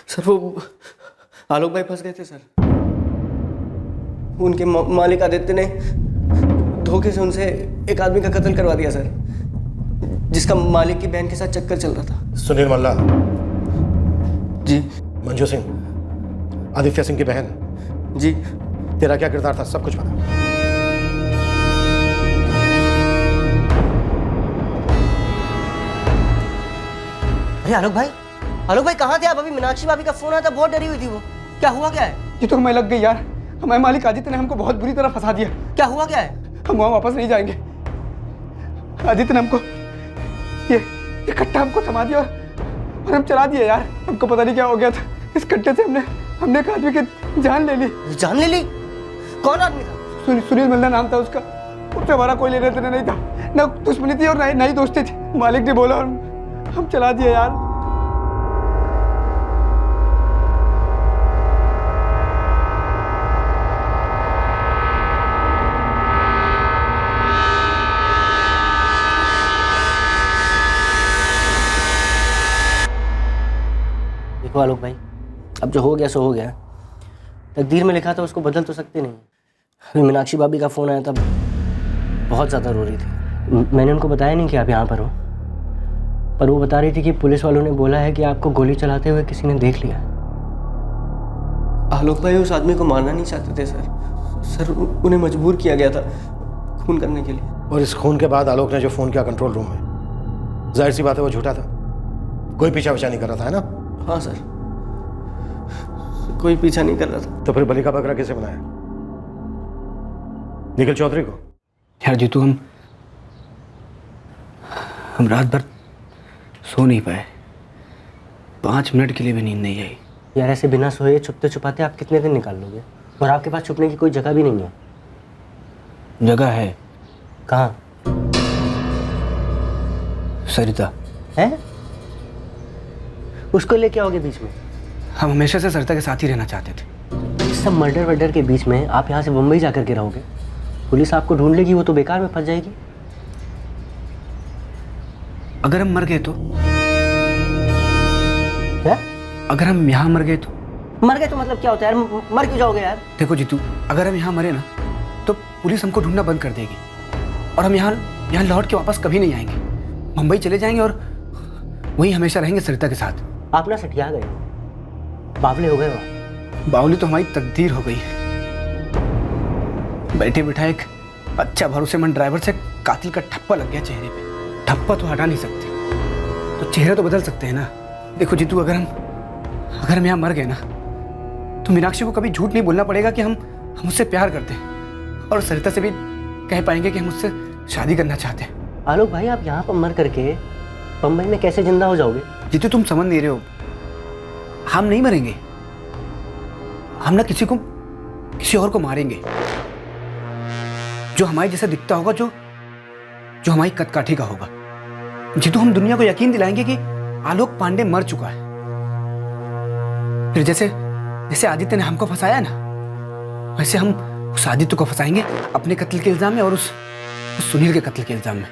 सर, वो आलोक भाई फंस गए थे सर। उनके मालिक आदित्य ने धोखे से उनसे एक आदमी का कत्ल करवा दिया सर, जिसका मालिक की बहन के साथ चक्कर चल रहा था। सुनील मल्ला जी। मंजू सिंह, आदित्य सिंह की बहन जी। तेरा क्या किरदार था, सब कुछ पता। अरे आलोक भाई कहाँ थे आप? अभी मीनाक्षी भाभी का फोन आया था, बहुत डरी हुई थी वो। क्या हुआ क्या है? ये तो हमें लग गई यार। हमारे मालिक आदित्य ने हमको बहुत बुरी तरह फंसा दिया। क्या हुआ क्या है? हम वहाँ वापस नहीं जाएंगे। आदित्य ने हमको ये कट्टा हमको थमा दिया और हम चला दिए यार। हमको पता नहीं क्या हो गया था। इस कट्टे से हमने एक आदमी की जान ले ली। जान ले ली? कौन आदमी था? सुनील मल्ला नाम था उसका। उससे हमारा कोई लेना देना नहीं था, ना दुश्मनी थी और ना ही दोस्ती थी। मालिक ने बोला और हम चला दिए यार। देखो आलोक भाई, अब जो हो गया सो हो गया। तकदीर में लिखा था उसको बदल तो सकते नहीं। अभी मीनाक्षी भाभी का फ़ोन आया था, बहुत ज़्यादा रो रही थी। मैंने उनको बताया नहीं कि आप यहाँ पर हो, पर वो बता रही थी कि पुलिस वालों ने बोला है कि आपको गोली चलाते हुए किसी ने देख लिया। आलोक भाई उस आदमी को मारना नहीं चाहते थे सर, उन्हें मजबूर किया गया था खून करने के लिए। और इस खून के बाद आलोक ने जो फोन किया कंट्रोल रूम में, जाहिर सी बात है वो झूठा था। कोई पीछा विछा नहीं कर रहा था, है ना? हाँ सर, कोई पीछा नहीं कर रहा था। तो फिर बलि का बकरा किसे बनाया? निखिल चौधरी को? यार जीतू, हम रात भर सो नहीं पाए। 5 मिनट के लिए भी नींद नहीं आई। यार ऐसे बिना सोए छुपते छुपाते आप कितने दिन निकाल लोगे? और आपके पास छुपने की कोई जगह भी नहीं है। जगह है। कहाँ? सरिता है? उसको लेके आओगे बीच में? हम हमेशा से सरिता के साथ ही रहना चाहते थे। इस सब मर्डर वर्डर के बीच में आप यहाँ से मुंबई जाकर के रहोगे? पुलिस आपको ढूंढ लेगी, वो तो बेकार में फंस जाएगी। अगर हम मर गए तो? क्या? अगर हम यहाँ मर गए तो? मर गए तो मतलब क्या होता है यार? मर क्यों जाओगे यार? देखो जीतू, अगर हम यहाँ मरे ना तो पुलिस हमको ढूंढना बंद कर देगी और हम यहाँ लौट के वापस कभी नहीं आएंगे। मुंबई चले जाएंगे और वहीं हमेशा रहेंगे सरिता के साथ। आप ना सठिया गए हो, बावले हो गए हो। बावली तो हमारी तकदीर हो गई है। बैठे बिठा एक अच्छा भरोसेमंद ड्राइवर से कातिल का ठप्पा लग गया चेहरे पे। ठप्पा तो हटा नहीं सकते, तो चेहरा तो बदल सकते हैं ना। देखो जीतू, अगर हम यहाँ मर गए ना तो मीनाक्षी को कभी झूठ नहीं बोलना पड़ेगा कि हम उससे प्यार करते हैं, और सरिता से भी कह पाएंगे कि हम उससे शादी करना चाहते हैं। आलोक भाई, आप यहाँ पर मर करके बम्बई में कैसे जिंदा हो जाओगे? जीतू, तुम समझ नहीं रहे हो। हम नहीं मरेंगे, हम ना किसी और को मारेंगे जो हमारे जैसा दिखता होगा, जो हमारी कदकाठी का होगा। जीतू, हम दुनिया को यकीन दिलाएंगे कि आलोक पांडे मर चुका है। फिर जैसे आदित्य ने हमको फंसाया ना, वैसे हम उस आदित्य को फंसाएंगे अपने कत्ल के इल्जाम में और उस सुनील के कत्ल के इल्जाम में।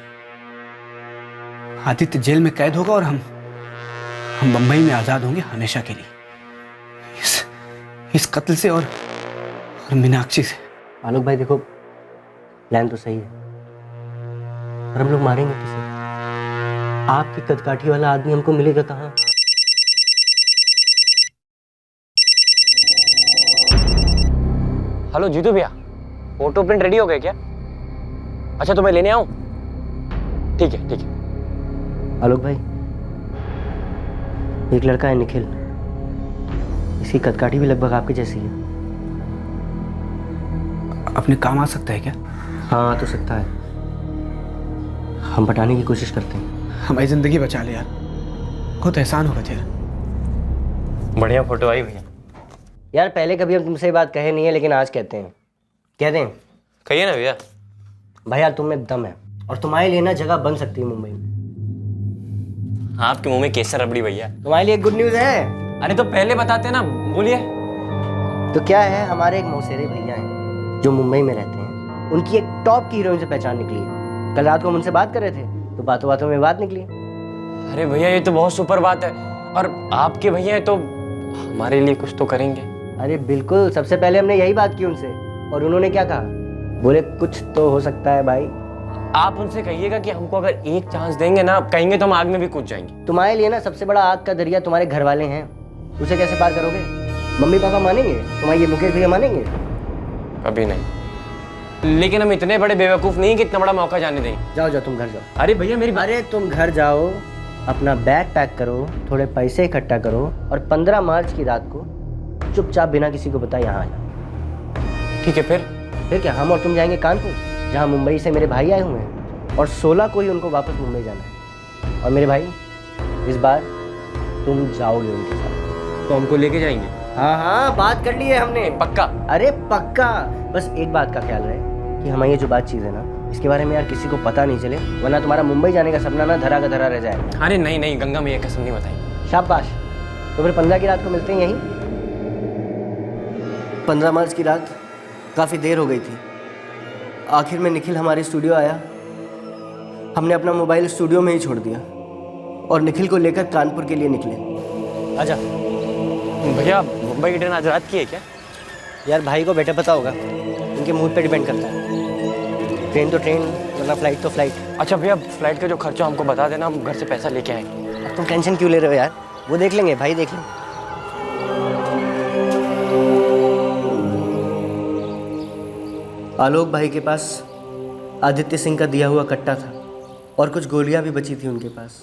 आदित्य जेल में कैद होगा और हम बंबई में आजाद होंगे हमेशा के लिए, इस कत्ल से और मीनाक्षी से। आलोक भाई देखो, प्लान तो सही है, पर हम लोग मारेंगे किसे? आपकी कदकाठी वाला आदमी हमको मिलेगा कहाँ? हेलो जीतू भैया, फोटो प्रिंट रेडी हो गए क्या? अच्छा तो मैं लेने आऊं? ठीक है ठीक है। आलोक भाई, एक लड़का है निखिल, इसकी कदकाठी भी लगभग आपकी जैसी है। अपने काम आ सकता है क्या? हाँ, आ तो सकता है। हम पटाने की कोशिश करते हैं। हमारी जिंदगी बचा ले यार, बहुत एहसान होगा तेरा। बढ़िया फोटो आई भैया। यार पहले कभी हम तुमसे ये बात कहे नहीं है, लेकिन आज कहते हैं। कह दें? कहिए ना भैया। भैया तुम में दम है, और तुम्हारे लिए ना जगह बन सकती है मुंबई में। आपके मुंह में केसर रबड़ी भैया। तुम्हारे लिए गुड न्यूज़ है। अरे तो पहले बताते ना, बोलिए। तो क्या है, हमारे एक मौसेरे भैया हैं जो मुंबई में रहते हैं, उनकी एक टॉप की हीरोइन से पहचान निकली है। कल रात को हम उनसे बात कर रहे थे तो बातों बातों में बात निकली। अरे भैया ये तो बहुत सुपर बात है, और आपके भैया हैं तो हमारे लिए कुछ तो करेंगे। अरे बिल्कुल, सबसे पहले हमने यही बात की उनसे, और उन्होंने क्या कहा? बोले कुछ तो हो सकता है भाई। आप उनसे कहिएगा कि हमको अगर एक चांस देंगे ना, कहेंगे तो हम आग में भी कूद जाएंगे। तुम्हारे लिए ना सबसे बड़ा आग का दरिया तुम्हारे घर वाले हैं, उसे कैसे पार करोगे? मम्मी पापा मानेंगे? तुम्हारे ये मुकेश भैया मानेंगे? कभी नहीं। लेकिन हम इतने बड़े बेवकूफ नहीं कि इतना बड़ा मौका जाने दें। जाओ जाओ, तुम घर जाओ। अरे भैया मेरी अरे तुम घर जाओ, अपना बैग पैक करो, थोड़े पैसे इकट्ठा करो, और 15 मार्च की रात को चुपचाप बिना किसी को बताए यहाँ आ जाओ। ठीक है। फिर क्या, हम और तुम जाएंगे कानपुर, जहाँ मुंबई से मेरे भाई आए हुए हैं, और 16 को ही उनको वापस मुंबई जाना है। और मेरे भाई, इस बार तुम जाओगे उनके साथ। तो हमको लेके जाएंगे? हाँ हाँ, बात कर ली है हमने। पक्का? अरे पक्का। बस एक बात का ख्याल रहे कि हमारी ये जो बातचीत है ना, इसके बारे में यार किसी को पता नहीं चले, वरना तुम्हारा मुंबई जाने का सपना ना धरा का धरा रह जाएगा। अरे नहीं नहीं, गंगा मैया कसम नहीं बताई। शाबाश। तो फिर 15 की रात को मिलते हैं यहीं। 15 मार्च की रात काफ़ी देर हो गई थी। आखिर में निखिल हमारे स्टूडियो आया। हमने अपना मोबाइल स्टूडियो में ही छोड़ दिया और निखिल को लेकर कानपुर के लिए निकले। आजा भैया, मुंबई की ट्रेन आज रात की है क्या? यार भाई को बेटा पता होगा, उनके मूड पे डिपेंड करता है। ट्रेन तो ट्रेन, वरना फ्लाइट तो फ्लाइट। अच्छा भैया, फ्लाइट का जो खर्चा हमको बता देना, हम घर से पैसा लेके आएंगे। अब तुम टेंशन क्यों ले रहे हो यार, वो देख लेंगे, भाई देख लेंगे। आलोक भाई के पास आदित्य सिंह का दिया हुआ कट्टा था, और कुछ गोलियां भी बची थी उनके पास।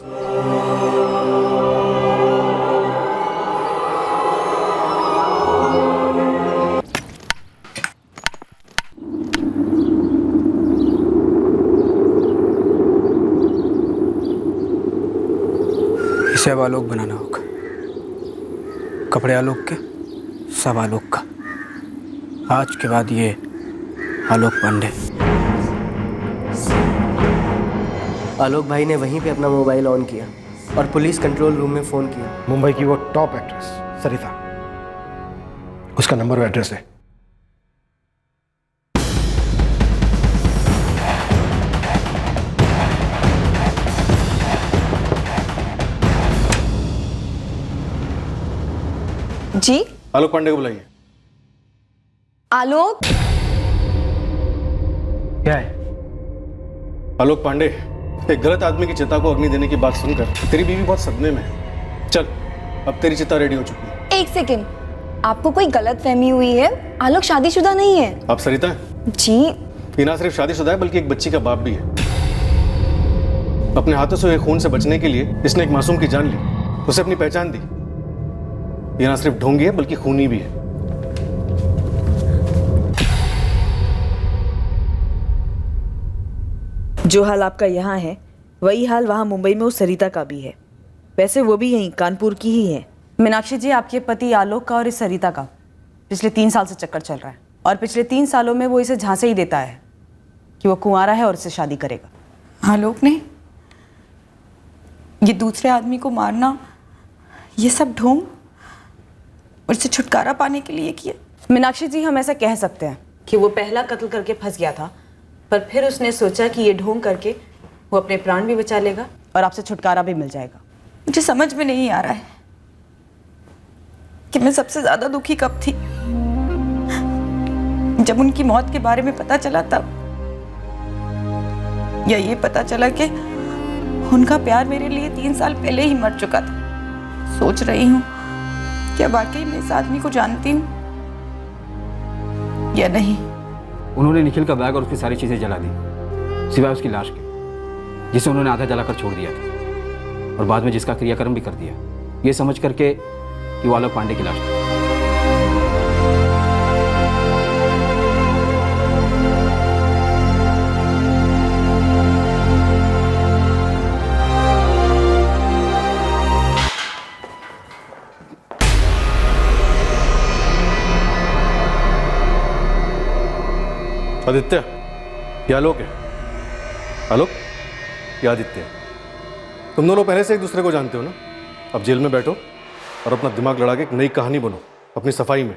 इसे अब आलोक बनाना होगा। कपड़े आलोक के, सब आलोक का। आज के बाद ये आलोक पांडे। आलोक भाई ने वहीं पे अपना मोबाइल ऑन किया और पुलिस कंट्रोल रूम में फ़ोन किया। मुंबई की वो टॉप एक्ट्रेस सरिता, उसका नंबर और एड्रेस है। जी आलोक पांडे को बुलाइए। आलोक, क्या है? आलोक पांडे, एक गलत आदमी की चिता को अग्नि देने की बात सुनकर तेरी बीवी बहुत सदमे में है। चल, अब तेरी चिता रेडी हो चुकी है। एक सेकेंड, आपको कोई गलत फहमी हुई है। आलोक शादीशुदा नहीं है। आप सरिता हैं? जी। ये ना सिर्फ शादीशुदा है बल्कि एक बच्ची का बाप भी है। अपने हाथों से हुए खून से बचने के लिए इसने एक मासूम की जान ली, उसे अपनी पहचान दी। ये ना सिर्फ ढोंगी है बल्कि खूनी भी है। जो हाल आपका यहाँ है वही हाल वहाँ मुंबई में उस सरिता का भी है। वैसे वो भी यहीं कानपुर की ही है। मीनाक्षी जी, आपके पति आलोक का और इस सरिता का पिछले 3 साल से चक्कर चल रहा है और पिछले 3 सालों में वो इसे झांसे ही देता है कि वो कुंवारा है और इससे शादी करेगा। आलोक ने ये दूसरे आदमी को मारना, ये सब ढोंग और इससे छुटकारा पाने के लिए किया। मीनाक्षी जी, हम ऐसा कह सकते हैं कि वो पहला कत्ल करके फंस गया था, पर फिर उसने सोचा कि ये ढोंग करके वो अपने प्राण भी बचा लेगा और आपसे छुटकारा भी मिल जाएगा। मुझे समझ में नहीं आ रहा है कि मैं सबसे ज्यादा दुखी कब थी, जब उनकी मौत के बारे में पता चला तब, या ये पता चला कि उनका प्यार मेरे लिए 3 साल पहले ही मर चुका था। सोच रही हूँ क्या वाकई मैं इस आदमी को जानती हूँ या नहीं। उन्होंने निखिल का बैग और उसकी सारी चीज़ें जला दी, सिवाय उसकी लाश के, जिसे उन्होंने आधा जलाकर छोड़ दिया था, और बाद में जिसका क्रियाकर्म भी कर दिया, ये समझ करके कि वो आलोक पांडे की लाश थी। आदित्य, ये आलोक है। आलोक, ये आदित्य है। तुम दोनों पहले से एक दूसरे को जानते हो ना। अब जेल में बैठो और अपना दिमाग लड़ा के एक नई कहानी बनो अपनी सफाई में।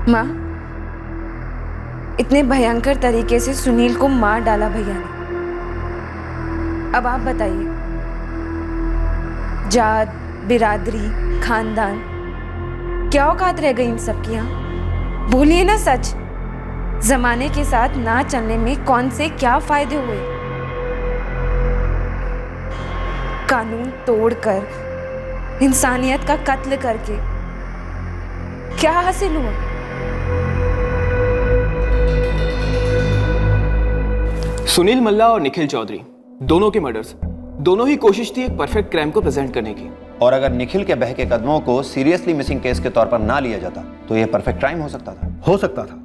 माँ, इतने भयंकर तरीके से सुनील को मार डाला भैया ने। अब आप बताइए, जात, बिरादरी, खानदान, क्या औकात रह गई इन सब की यहाँ? बोलिए ना सच। जमाने के साथ ना चलने में कौन से क्या फायदे हुए? कानून तोड़कर, इंसानियत का कत्ल करके क्या हासिल हुआ? सुनील मल्ला और निखिल चौधरी दोनों के मर्डर्स, दोनों ही कोशिश थी एक परफेक्ट क्राइम को प्रेजेंट करने की। और अगर निखिल के बहके कदमों को सीरियसली मिसिंग केस के तौर पर ना लिया जाता तो यह परफेक्ट क्राइम हो सकता था। हो सकता था,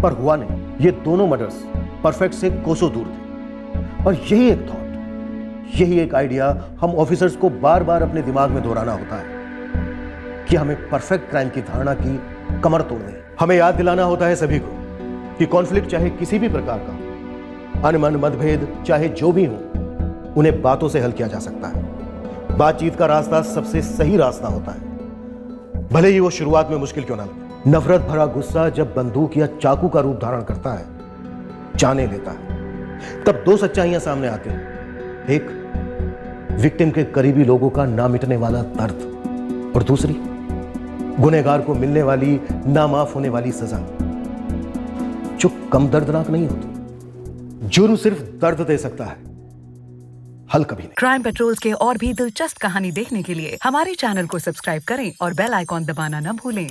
पर हुआ नहीं। ये दोनों मर्डर्स परफेक्ट से कोसों दूर थे। और यही एक थॉट, यही एक आइडिया हम ऑफिसर्स को बार बार अपने दिमाग में दोहराना होता है कि हमें परफेक्ट क्राइम की धारणा की कमर तोड़नी है। हमें याद दिलाना होता है सभी को कि कॉन्फ्लिक्ट चाहे किसी भी प्रकार का, अनमन मतभेद चाहे जो भी हो, उन्हें बातों से हल किया जा सकता है। बातचीत का रास्ता सबसे सही रास्ता होता है, भले ही वो शुरुआत में मुश्किल क्यों ना लगे। नफरत भरा गुस्सा जब बंदूक या चाकू का रूप धारण करता है, जाने लेता है, तब 2 सच्चाइयां सामने आती हैं। एक, विक्टिम के करीबी लोगों का ना मिटने वाला दर्द, और दूसरी, गुनहगार को मिलने वाली ना माफ होने वाली सजा, जो कम दर्दनाक नहीं होती। जुर्म सिर्फ दर्द दे सकता है, हल कभी नहीं। क्राइम पेट्रोल्स के और भी दिलचस्प कहानी देखने के लिए हमारे चैनल को सब्सक्राइब करें और बेल आइकॉन दबाना न भूलें।